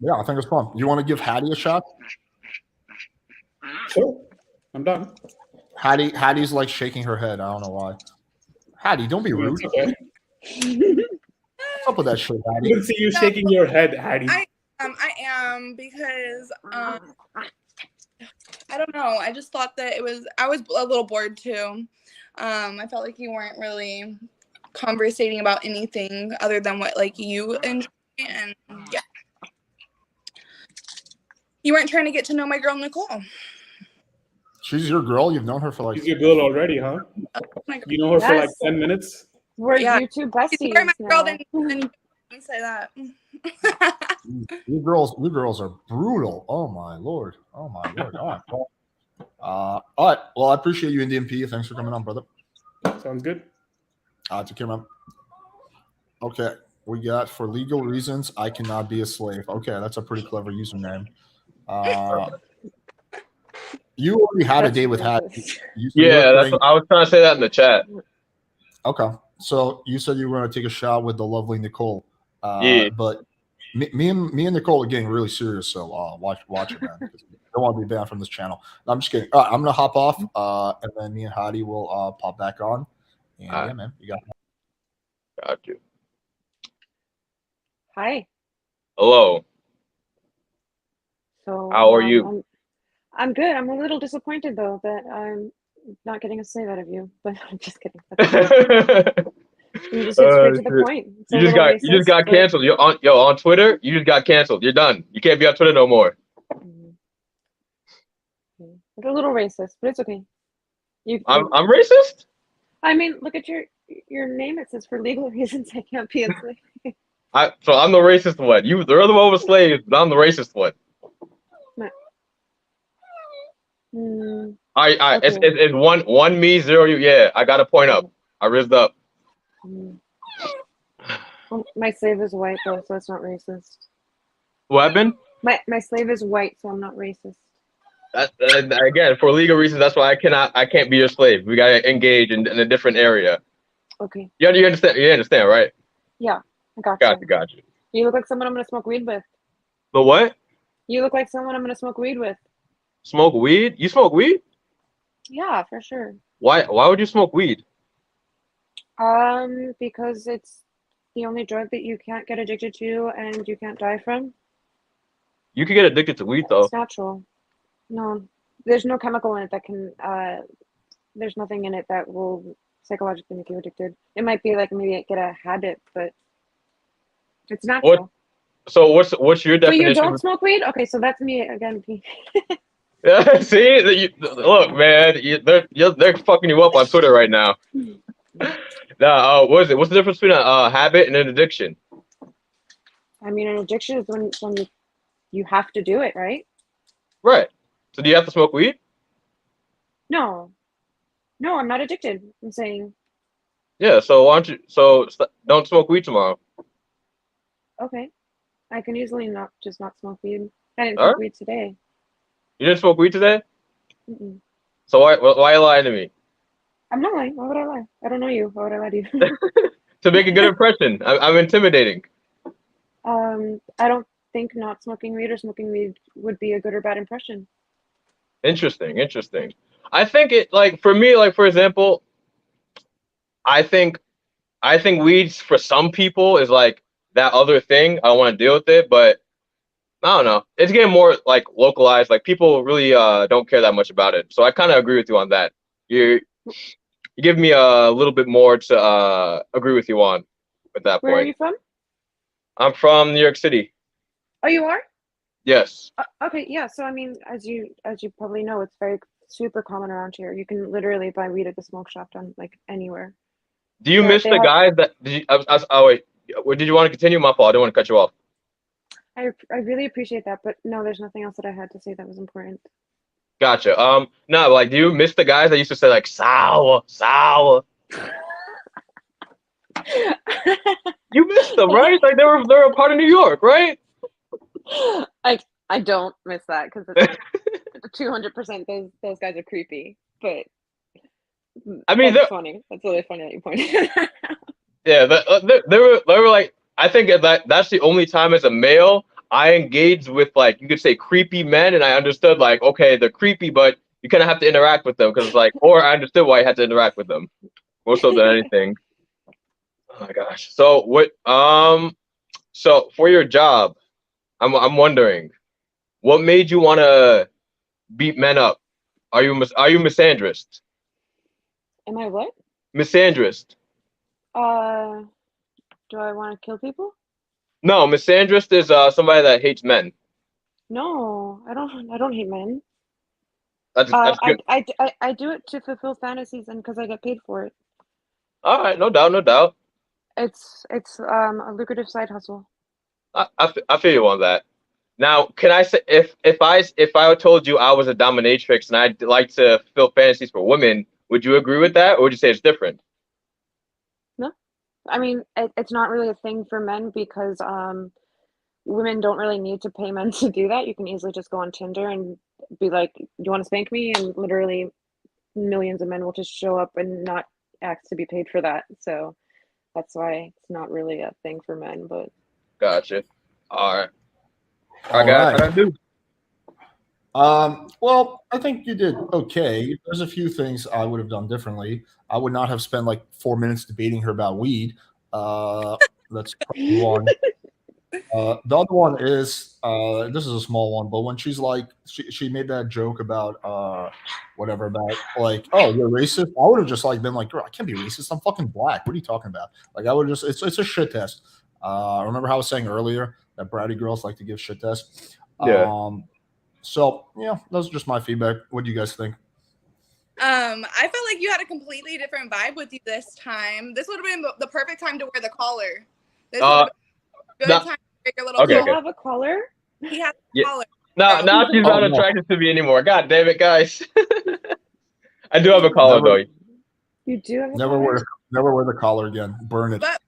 Yeah, I think it's fun. You want to give Hattie a shot? Sure, I'm done. Hattie's like shaking her head. I don't know why. Hattie, don't be rude. Okay. What's up with that shit, I Hattie? didn't see you shaking your head, Hattie. I am because I don't know. I just thought that I was a little bored too. I felt like you weren't really conversating about anything other than what like you enjoy, and yeah, you weren't trying to get to know my girl Nicole. She's your girl. You've known her for like. She's your girl already, huh? You know her for like 10 minutes. We're YouTube besties. She's more my girl now. than you say that. You girls are brutal. Oh my lord. All right. All right. Well, I appreciate you, Indian P. Thanks for coming on, brother. Sounds good. Take care, man. Okay, we got for legal reasons I cannot be a slave. Okay, that's a pretty clever username. You already had a date with Hattie. Yeah, that's what I was trying to say that in the chat. Okay, so you said you were going to take a shot with the lovely Nicole. Yeah. But me and Nicole are getting really serious, so watch it, man. I don't want to be banned from this channel. No, I'm just kidding. All right, I'm gonna hop off, and then me and Hattie will pop back on. And yeah, man, you got you. Hi. Hello. So how are you? I'm good. I'm a little disappointed though that I'm not getting a slave out of you, but I'm just kidding. You just get straight to the point. You just got canceled. You're on Twitter. You just got canceled. You're done. You can't be on Twitter no more. It's a little racist, but it's okay. I'm racist? I mean, look at your name. It says for legal reasons I can't be a slave. So I'm the racist one. They're the one with slaves, but I'm the racist one. All right. Okay. It's one me, 0 you. Yeah, I got a point up. I rizzed up. Well, my slave is white though, so it's not racist. What happened? My slave is white, so I'm not racist. Again, for legal reasons, that's why I can't be your slave. We gotta engage in a different area. Okay. You understand? You understand, right? Yeah, I got you. Got you. You look like someone I'm gonna smoke weed with. The what? You look like someone I'm gonna smoke weed with. Smoke weed? You smoke weed? Yeah, for sure. Why would you smoke weed? Because it's the only drug that you can't get addicted to and you can't die from. You can get addicted to weed though. It's natural. No, there's no chemical in it that can. There's nothing in it that will psychologically make you addicted. It might be like maybe get a habit, but it's natural. What's your definition? So you don't smoke weed? Okay, so that's me again. Yeah, see, look, man, they're fucking you up on Twitter right now. Nah, what is it? What's the difference between a habit and an addiction? I mean, an addiction is when you have to do it, right? Right. So do you have to smoke weed? No, I'm not addicted. I'm saying. Yeah. So why don't you? So don't smoke weed tomorrow. Okay, I can easily not smoke weed. I didn't smoke weed today. You didn't smoke weed today? Mm-mm. So why are you lying to me? I'm not lying. Why would I lie? I don't know you. Why would I lie to you? To make a good impression. I'm intimidating. I don't think not smoking weed or smoking weed would be a good or bad impression. Interesting. I think it, like, for me, like, for example, I think weeds for some people is like that other thing. I don't want to deal with it, but I don't know. It's getting more like localized. Like people really don't care that much about it. So I kind of agree with you on that. You give me a little bit more to agree with you on at that point. Where are you from? I'm from New York City. Oh, you are? Yes. Okay, yeah. So I mean, as you probably know, it's very super common around here. You can literally buy weed at the smoke shop on like anywhere. Do you miss the guys that? Oh wait, did you want to continue? My fault. I didn't want to cut you off. I really appreciate that, but no, there's nothing else that I had to say that was important. Gotcha. No, like, do you miss the guys that used to say like sour? You missed them, right? Like they're a part of New York, right? I don't miss that because it's 200% those guys are creepy, but I mean, that's funny. That's really funny that you pointed it out. Yeah, they were like, I think that's the only time as a male I engaged with, like, you could say creepy men, and I understood, like, okay, they're creepy, but you kind of have to interact with them because, like, or I understood why you had to interact with them more so than anything. Oh my gosh. So what? So for your job, I'm wondering, what made you want to beat men up? Are you misandrist? Am I what? Misandrist. Do I want to kill people? No, misandrist is somebody that hates men. No, I don't hate men. That's good. I do it to fulfill fantasies and because I get paid for it. All right, no doubt, no doubt. It's a lucrative side hustle. I feel you on that. Now, can I say if I told you I was a dominatrix and I'd like to fulfill fantasies for women, would you agree with that, or would you say it's different? No, I mean it's not really a thing for men because women don't really need to pay men to do that. You can easily just go on Tinder and be like, "You want to spank me?" And literally millions of men will just show up and not ask to be paid for that. So that's why it's not really a thing for men. But gotcha. All right. All right. I do. Well, I think you did okay. There's a few things I would have done differently. I would not have spent like 4 minutes debating her about weed. That's one. The other one is this is a small one, but when she's like she made that joke about whatever about like, oh, you're racist. I would have just like been like, girl, I can't be racist. I'm fucking black. What are you talking about? Like I would just it's a shit test. Remember how I was saying earlier that bratty girls like to give shit tests? Yeah. So yeah, those are just my feedback. What do you guys think? I felt like you had a completely different vibe with you this time. This would have been the perfect time to wear the collar. This would have been a good time to wear your little collar. Do you have a collar? He has a collar. Now she's not attracted to me anymore. God damn it, guys. I do have a collar though. You do have a never collar? Never wear the collar again. Burn it. But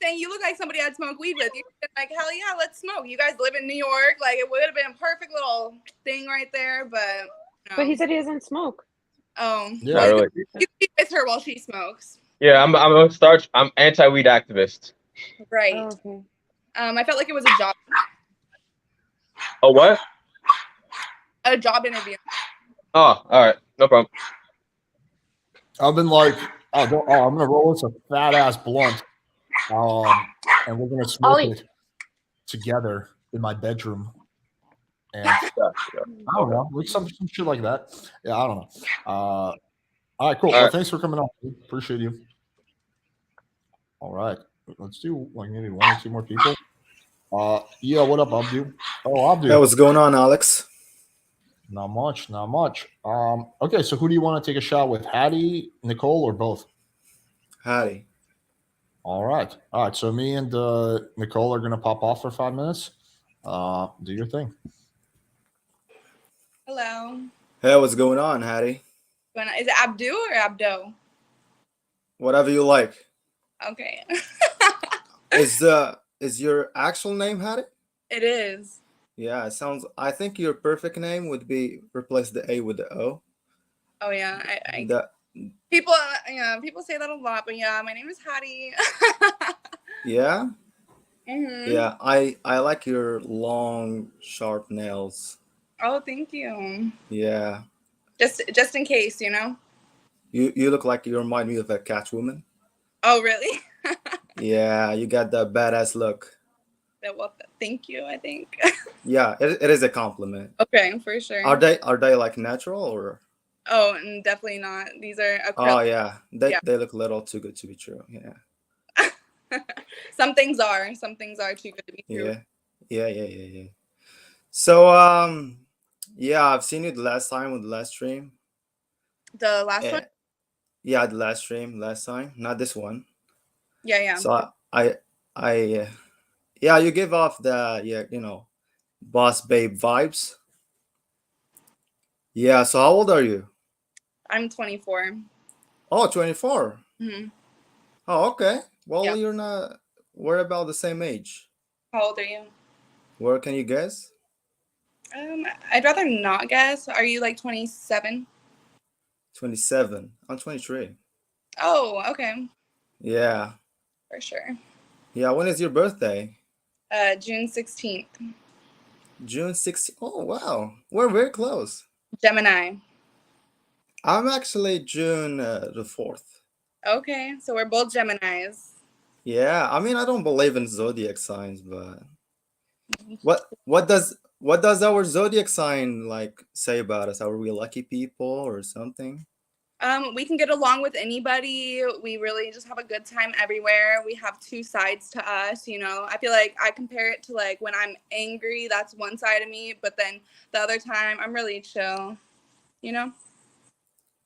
saying you look like somebody I'd smoke weed with. You'd been like, hell yeah, let's smoke. You guys live in New York. Like it would have been a perfect little thing right there, but no. But he said he doesn't smoke. Oh. Yeah, well, really. You can be with her while she smokes. Yeah, I'm anti-weed activist. Right. Oh, okay. I felt like it was a job. Oh, what? A job interview. Oh, all right. No problem. I've been like, I'm gonna roll this a fat ass blunt, and we're gonna smoke it together in my bedroom. And I don't know, like some shit like that. Yeah, I don't know. All right, cool. Well, thanks for coming on. Appreciate you. All right, let's do like maybe 1 or 2 more people. Yeah, what up, Abdu? Oh, Abdu. Yeah, what's going on, Alex? Not much. Okay, so who do you want to take a shot with? Hattie, Nicole, or both? Hattie. All right. So me and Nicole are gonna pop off for 5 minutes. Do your thing. Hello. Hey, what's going on, Hattie? Is it Abdu or Abdo? Whatever you like. Okay. Is your actual name Hattie? It is. Yeah, it sounds. I think your perfect name would be replace the A with the O. Oh yeah, people say that a lot, but yeah, my name is Hattie. Yeah. Mm-hmm. Yeah, I like your long, sharp nails. Oh, thank you. Yeah. Just in case, you know. You look like you remind me of a Catwoman. Oh, really? Yeah, you got that badass look. Well, thank you. I think. Yeah, it is a compliment. Okay, for sure. Are they like natural or? Oh, definitely not. These are acrylic. Oh yeah, they look a little too good to be true. Yeah. Some things are too good to be true. Yeah. So yeah, I've seen you the last time with the last stream. The last one? Yeah, the last stream last time, not this one. Yeah. So I yeah, you give off the boss babe vibes. Yeah, so how old are you? I'm 24. Oh, 24. Mm-hmm. Oh, okay. Well, we're about the same age. How old are you? Where can you guess? I'd rather not guess. Are you like 27? 27. I'm 23. Oh, okay. Yeah. For sure. Yeah, when is your birthday? June 16th. June 16th. Oh, wow. We're very close. Gemini. I'm actually June the 4th. Okay, so we're both Geminis. Yeah, I mean, I don't believe in zodiac signs, but what does our zodiac sign like say about us? Are we lucky people or something? We can get along with anybody. We really just have a good time everywhere. We have two sides to us, you know. I feel like I compare it to like when I'm angry, that's one side of me, but then the other time I'm really chill. you know?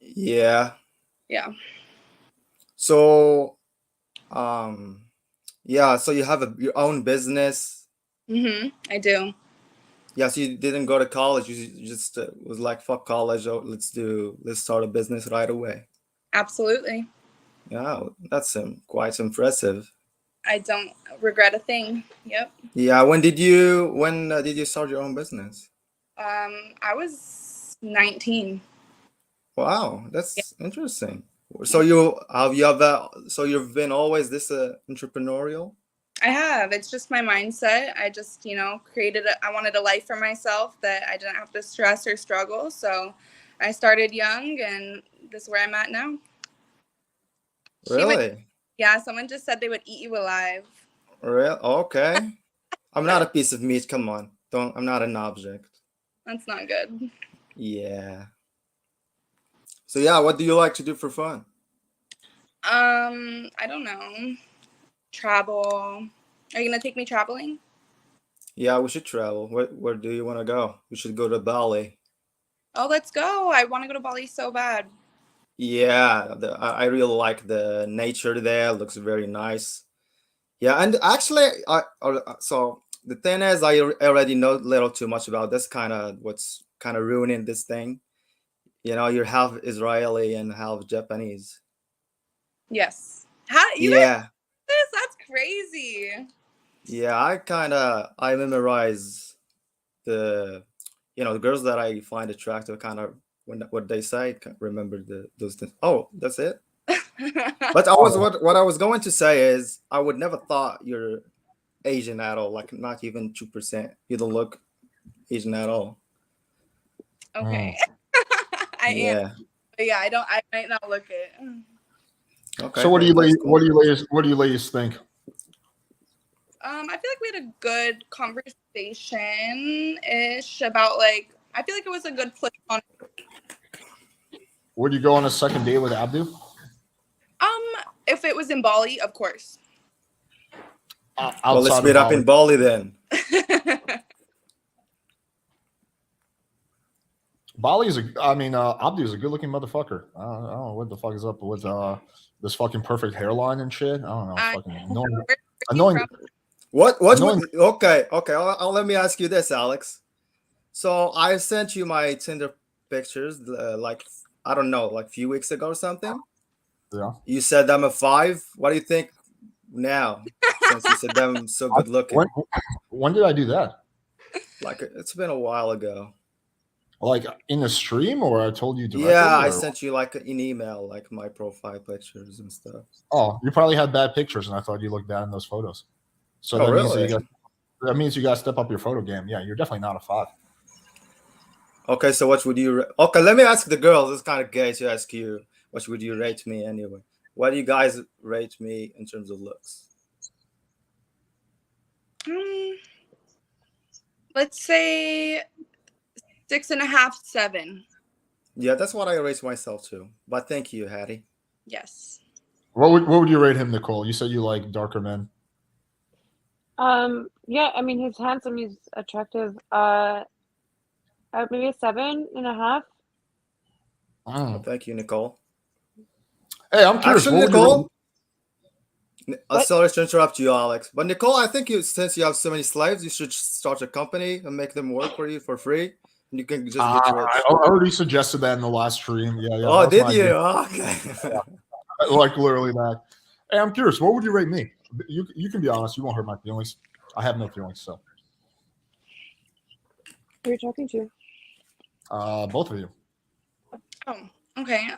Yeah. Yeah. So, yeah. So you have your own business. I do. Yeah. So you didn't go to college. You just was like, fuck college. Oh, let's start a business right away. Absolutely. Yeah, that's quite impressive. I don't regret a thing. Yep. Yeah. When did you start your own business? I was 19. Wow, that's interesting. So you've been always this entrepreneurial? I have. It's just my mindset. I just, I wanted a life for myself that I didn't have to stress or struggle. So I started young, and this is where I'm at now. Really? Yeah, someone just said they would eat you alive. Real? Okay. I'm not a piece of meat. Come on. I'm not an object. That's not good. Yeah. So yeah, what do you like to do for fun? I don't know. Travel. Are you gonna take me traveling? Yeah, we should travel. Where do you want to go? We should go to Bali. Oh, let's go. I want to go to Bali so bad. Yeah, I really like the nature there. It looks very nice. Yeah, and actually, so the thing is, I already know a little too much about this what's kind of ruining this thing. You're half Israeli and half Japanese. Yes. You yeah. This? That's crazy. Yeah, I memorize the girls that I find attractive, kind of what they say. Can't remember those things. Oh, that's it. But what I was going to say is I would never thought you're Asian at all. Like not even 2%. You don't look Asian at all. Okay. I am. But yeah, I might not look it. Okay. So what do you ladies think? I feel like we had a good conversation-ish about I feel like it was a good flip on. Would you go on a second date with Abdu? If it was in Bali, of course. Well, let's meet up in Bali then. Abdu is a good-looking motherfucker. I don't know what the fuck is up with this fucking perfect hairline and shit. I don't know. Fucking annoying. What? Okay. Let me ask you this, Alex. So I sent you my Tinder pictures, I don't know, a few weeks ago or something. Yeah. You said I'm a 5. What do you think now? Since you said I'm so good looking. When did I do that? It's been a while ago. In the stream, or I told you directly? Yeah, I sent you an email, my profile pictures and stuff. Oh, you probably had bad pictures, and I thought you looked bad in those photos. So that means you got to step up your photo game. Yeah, you're definitely not a 5. Okay, so what would you? Okay, let me ask the girls. It's kind of gay to ask you. What would you rate me anyway? What do you guys rate me in terms of looks? Let's say 6.5, 7. Yeah, that's what I rate myself too. But thank you, Hattie. Yes. What would you rate him, Nicole? You said you like darker men. Yeah, I mean he's handsome, he's attractive. Maybe a 7.5. Oh, thank you, Nicole. Hey, I'm curious. Actually, Nicole. Sorry to interrupt you, Alex. But Nicole, I think since you have so many slaves, you should start a company and make them work for you for free. And you can just get rich. I already suggested that in the last stream. Yeah. Oh, did you? Okay. Literally that. Hey, I'm curious. What would you rate me? You can be honest. You won't hurt my feelings. I have no feelings. So. Who are you talking to? Both of you. Oh, okay.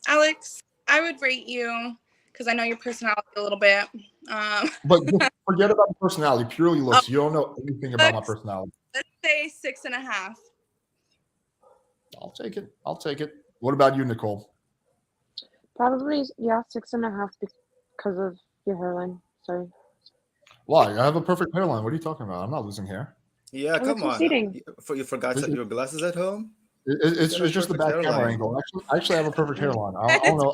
Alex, I would rate you because I know your personality a little bit. But forget about the personality. Purely looks. You don't know anything about my personality. Let's say 6.5. I'll take it. What about you, Nicole? Probably 6.5 because of your hairline. Sorry. Why? I have a perfect hairline. What are you talking about? I'm not losing hair. Yeah, come on. You forgot your glasses at home? It's just the back camera angle. I actually have a perfect hairline. I don't know.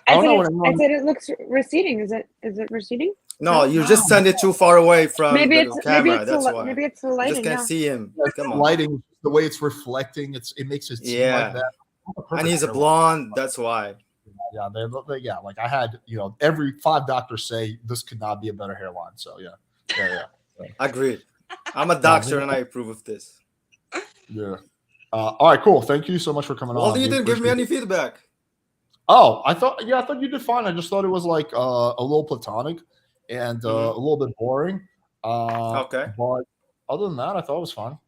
I don't know what I said it looks receding. Is it receding? No, you just send it too far away from the camera. That's why. Maybe it's the You lighting. just can't see him. Come on. Lighting, the way it's reflecting, it makes it seem like that. And he's a blonde. That's why. Yeah, yeah. Like I had, every 5 doctors say this could not be a better hairline. So yeah. Agreed. I'm a doctor and I approve of this. Yeah. All right, cool. Thank you so much for coming on. Well, you didn't give me any feedback. Oh, I thought you did fine. I just thought it was like a little platonic and a little bit boring. Okay. But other than that, I thought it was fun.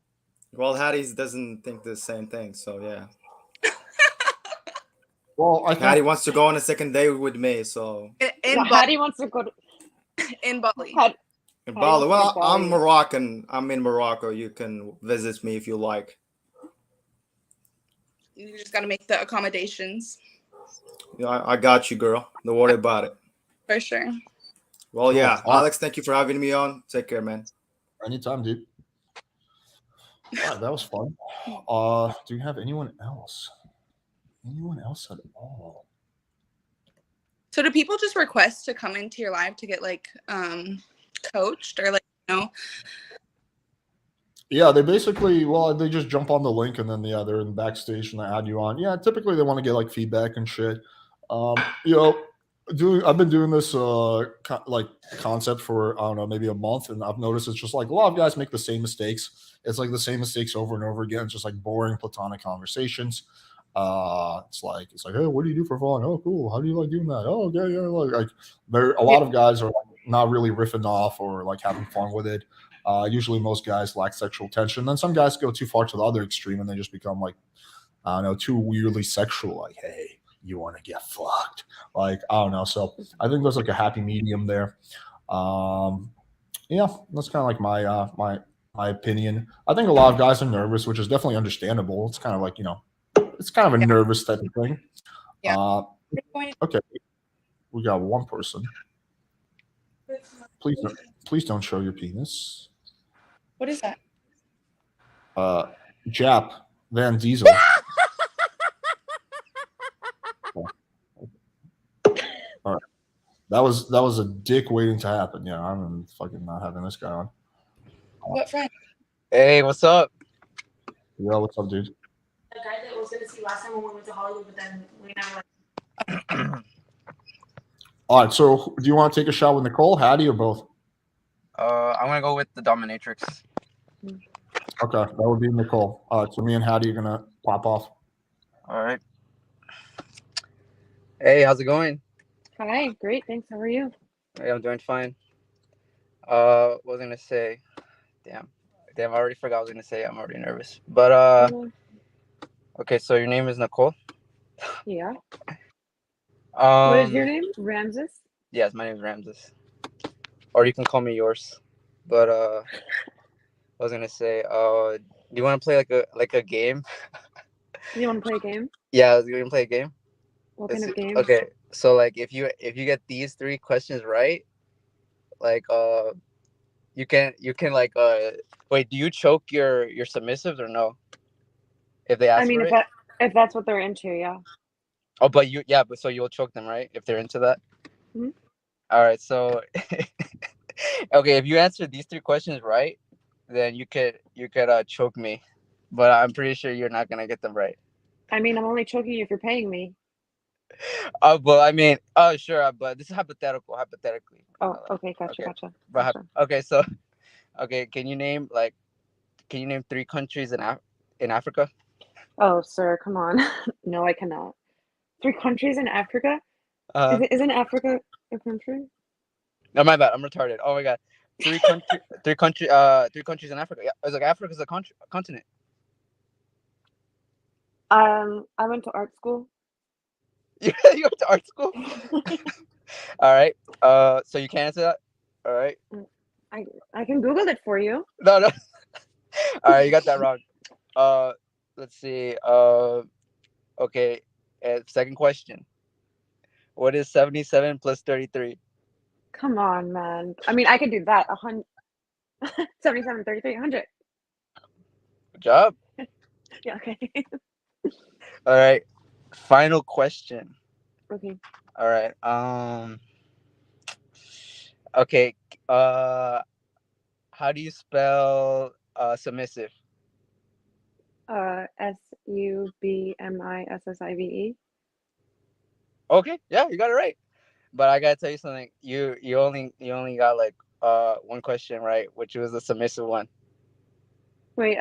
Well, Hattie doesn't think the same thing, so yeah. Well, I think Hattie wants to go on a second date with me, so. Hattie wants to go in Bali. In Bali. Well, I'm Moroccan. I'm in Morocco. You can visit me if you like. You just got to make the accommodations. Yeah, I got you, girl. Don't worry about it. For sure. Well, yeah. Alex, thank you for having me on. Take care, man. Anytime, dude. All right, that was fun. Do you have anyone else? Anyone else at all? So do people just request to come into your live to get like coached or like, Yeah, they basically, they just jump on the link and then they're in backstage and they add you on. Yeah, typically they want to get like feedback and shit. I've been doing this concept for I don't know, maybe a month, and I've noticed it's just like a lot of guys make the same mistakes. It's like the same mistakes over and over again. It's just like boring platonic conversations. It's like, hey, what do you do for fun? Oh, cool. How do you like doing that? Oh, yeah. Like there, a lot of guys are like not really riffing off or like having fun with it. Usually most guys lack sexual tension. Then some guys go too far to the other extreme and they just become like, I don't know, too weirdly sexual. Like, hey, you want to get fucked? Like, I don't know. So I think there's like a happy medium there. Yeah, that's kind of like my opinion. I think a lot of guys are nervous, which is definitely understandable. It's kind of like, it's kind of a nervous type of thing. Yeah. Okay. We got one person. Please don't show your penis. What is that? Jap Van Diesel. All right. That was a dick waiting to happen. Yeah, I'm fucking not having this guy on. What friend? Hey, what's up? Yeah, what's up, dude? The guy that was gonna see last time when we went to Hollywood, but then we never. All right, so do you want to take a shot with Nicole, Hattie, or both? I'm gonna go with the Dominatrix. Okay, that would be Nicole. All right, so me and Hattie are gonna pop off. All right. Hey, how's it going? Hi, great, thanks. How are you? Hey, I'm doing fine. What was I gonna say? Damn, I already forgot what I was gonna say. I'm already nervous. But okay, so your name is Nicole? Yeah. What is your name? Ramses? Yes, my name is Ramses. Or you can call me yours. But I was gonna say, do you want to play like a game? You want to play a game? Yeah, I was gonna play a game. What kind of game? Okay, so like if you get these 3 questions right, like you can like wait, do you choke your submissives or no? If they ask for it? If that's what they're into, yeah. Oh, but so you'll choke them, right? If they're into that. Mm-hmm. All right, so okay, if you answer these 3 questions right, then you could choke me, but I'm pretty sure you're not gonna get them right. I mean, I'm only choking you if you're paying me. Well, I mean, sure, but this is hypothetically. Oh, okay, gotcha. But okay, so can you name 3 countries in Africa? Oh, sir, come on. No, I cannot. 3 countries in Africa? Isn't Africa a country? No, my bad. I'm retarded. Oh my god, 3 countries in Africa. Yeah, it's like Africa's a continent. I went to art school. You went to art school? All right. So you can't answer that. All right. I can Google it for you. No. All right, you got that wrong. Let's see. Okay. Second question. What is 77 plus 33? Come on, man. I mean, I could do that. 100. 77, 33, 100. Good job. Yeah. Okay. All right. Final question. Okay. All right. Okay. How do you spell submissive? SUBMISSIVE. Okay, yeah, you got it right. But I gotta tell you something. You only got like one question right, which was the submissive one. Wait,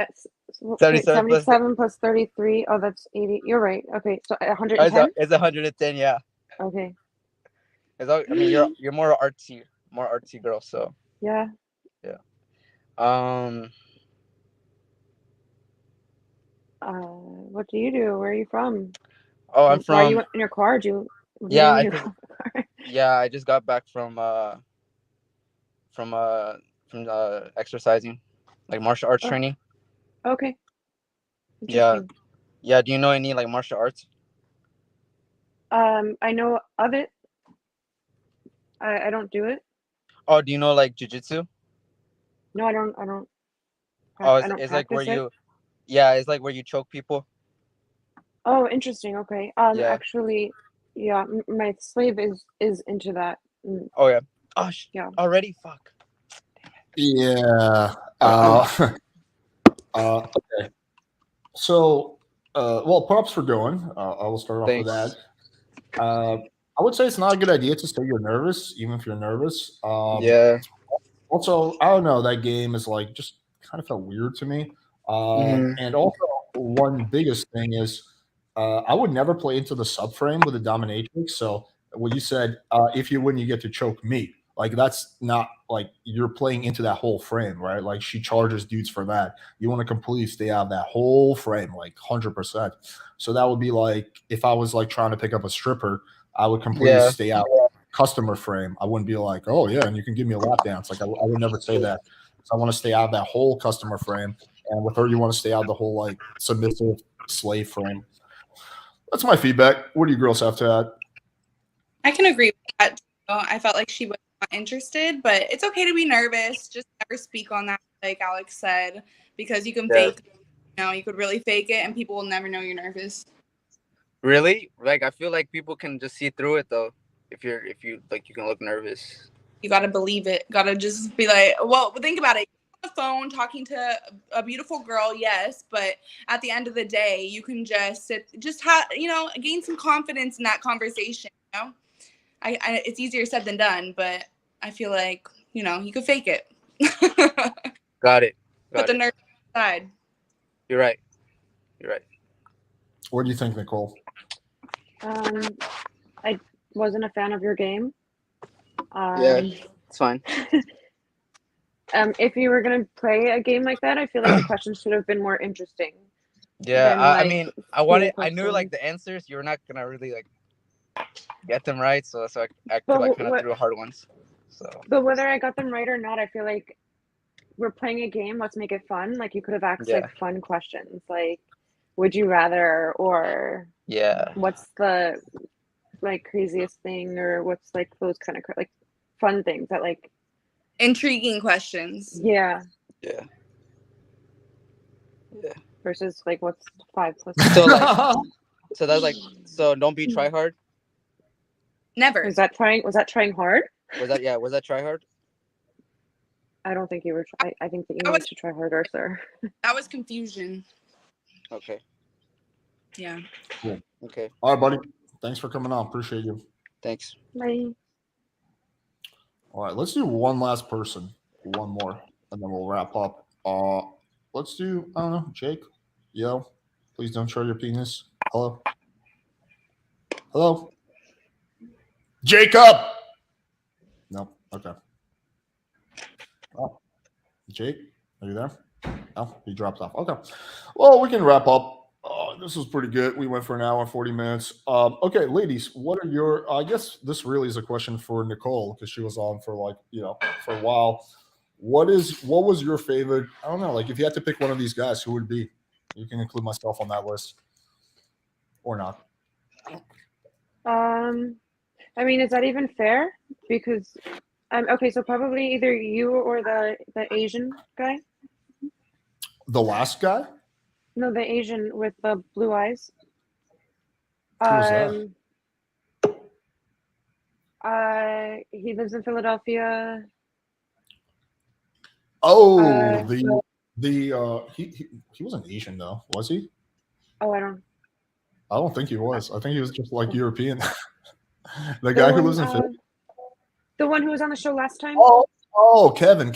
77 plus 77 plus 33. Oh, that's 80. You're right. Okay, so 110. it's 110. Yeah. Okay. I mean, you're more artsy girl. So Yeah. yeah. What do you do? Where are you from? Oh, I'm Why are you from. in your car? What are you Yeah, doing I in your just. car? Yeah, I just got back from exercising, like martial arts Oh, training. okay. Yeah, Interesting. yeah. Do you know any like martial arts? I know of it. I don't do it. Oh, do you know like jujitsu? No, I don't. Oh, I don't it's like where practice it. you. Yeah, it's like where you choke people. Oh, interesting. Okay. Yeah. Actually, yeah, my slave is into that. Oh yeah. Oh, yeah. Already, fuck. Yeah. Okay. So, well, props for going. I will start off with that. I would say it's not a good idea to say you're nervous, even if you're nervous. Yeah. Also, I don't know. That game is like just kind of felt weird to me. And also, one biggest thing is I would never play into the subframe with a dominatrix. So, what you said, if you win, you get to choke me. Like that's not like you're playing into that whole frame, right? Like she charges dudes for that. You want to completely stay out of that whole frame, like 100%. So that would be like if I was like trying to pick up a stripper, I would completely Yeah. stay out of customer frame. I wouldn't be like, oh yeah, and you can give me a lap dance. Like I would never say that. So I want to stay out of that whole customer frame. And with her, you want to stay out of the whole like submissive slave frame. That's my feedback. What do you girls have to add? I can agree with that. I felt like she was not interested, but it's okay to be nervous. Just never speak on that, like Alex said, because you can fake. You could really fake it, and people will never know you're nervous. Really? Like I feel like people can just see through it though. If you like, you can look nervous. You gotta believe it. Gotta just be like, well, think about it. You're on the phone talking to a beautiful girl, yes, but at the end of the day, you can just gain some confidence in that conversation. It's easier said than done, but I feel like you could fake it. Got it. Put the nerve aside. You're right. What do you think, Nicole? I wasn't a fan of your game. Yeah, it's fine. If you were gonna play a game like that, I feel like the questions should have been more interesting. Yeah, than, I mean, I knew like questions. the answers. You were not gonna really like get them right, so I But could like kind of threw hard ones. So. But whether I got them right or not, I feel like we're playing a game. Let's make it fun. Like you could have asked like fun questions, like would you rather, or what's the like craziest thing, or what's like those kind of like fun things that like intriguing questions. Yeah. Versus like what's 5 plus. So that's like don't be try hard. Never. Was that trying hard? Was that try hard? I don't think you were. I think that you need to try harder, sir. That was confusion. Okay. Yeah. Cool. Okay. All right, buddy. Thanks for coming on. Appreciate you. Thanks. Bye. All right, let's do one last person, one more, and then we'll wrap up. Let's do, I don't know, Jake. Yo, please don't show your penis. Hello. Hello. Jacob. No. Okay. Oh, Jake, are you there? No, he dropped off. Okay. Well, we can wrap up. This was pretty good. We went for an hour and 40 minutes. Okay, ladies, what are your? I guess this really is a question for Nicole because she was on for for a while. What was your favorite? I don't know. Like, if you had to pick one of these guys, who would it be? You can include myself on that list, or not. I mean, is that even fair? Because, okay, so probably either you or the Asian guy. The last guy? No, the Asian with the blue eyes. Who was that? He lives in Philadelphia. Oh, he wasn't Asian though, was he? Oh, I don't think he was. I think he was just like European. The The guy who one, lives in Philly. the one who was on the show last time. Oh, Kevin.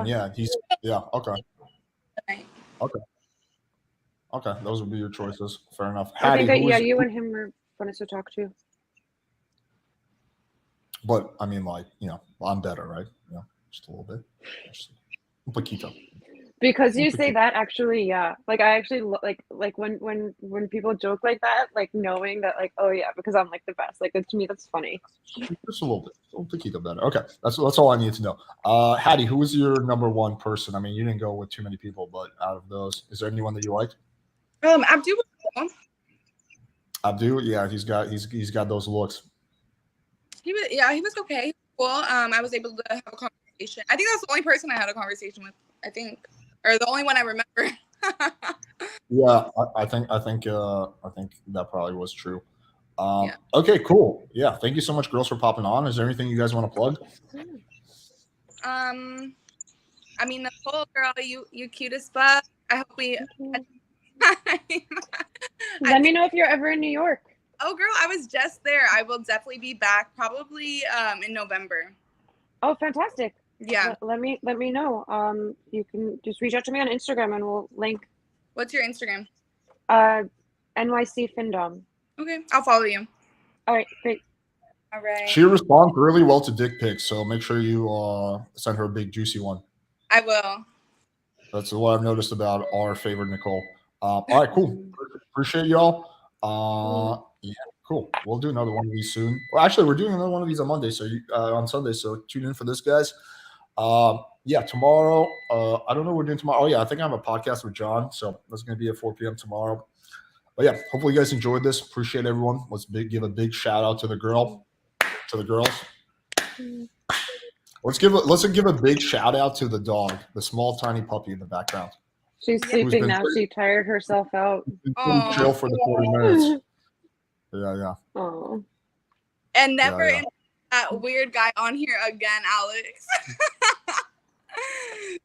Yeah, he's okay. Okay, those would be your choices. Fair enough. I Hattie, think that you and him were fun to talk to. But I mean, like, I'm better, right? Just a little bit. Just un poquito. Because you say that, actually, yeah. Like, I actually like when people joke like that, like knowing that, like, oh yeah, because I'm like the best. Like, to me, that's funny. Just a little bit. Un poquito better. Okay, that's all I need to know. Hattie, who was your number one person? I mean, you didn't go with too many people, but out of those, is there anyone that you liked? Abdu. Abdu, yeah, he's got those looks. He was okay. Cool. I was able to have a conversation. I think that's the only person I had a conversation with. I think, or the only one I remember. Yeah, I think that probably was true. Okay, cool. Yeah, thank you so much, girls, for popping on. Is there anything you guys want to plug? I mean, Nicole, girl, you cute as fuck. I hope we. Let me know if you're ever in New York. Oh, girl, I was just there. I will definitely be back, probably in November. Oh, fantastic. Yeah. Let me know. You can just reach out to me on Instagram and we'll link. What's your Instagram? NYC Findom. Okay, I'll follow you. All right, great. All right. She responds really well to dick pics, so make sure you send her a big juicy one. I will. That's what I've noticed about our favorite Nicole. All right, cool. Appreciate y'all. Yeah, cool. We'll do another one of these soon. Well, actually, we're doing another one of these on Monday, so on Sunday. So tune in for this, guys. Yeah, tomorrow. I don't know what we're doing tomorrow. Oh yeah, I think I have a podcast with John, so that's going to be at 4 p.m. tomorrow. But yeah, hopefully you guys enjoyed this. Appreciate everyone. Let's give a big shout out to the girls. Let's give a big shout out to the dog, the small tiny puppy in the background. She's sleeping now. She tired herself out. Chill for the 40 minutes. Yeah. Oh. And never that weird guy on here again, Alex.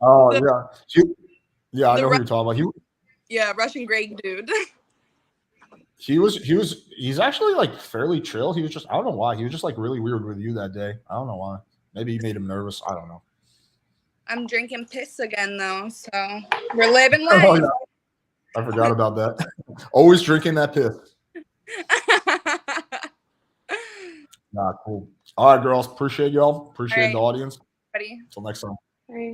Oh yeah. I know who you're talking about. Russian Greg dude. He's actually like fairly chill. He was just, I don't know why. He was just like really weird with you that day. I don't know why. Maybe you made him nervous. I don't know. I'm drinking piss again though, so we're living life. Oh, yeah. I forgot about that. Always drinking that piss. Nah, cool. All right, girls. Appreciate y'all. Appreciate the audience. Ready? Until next time. All right.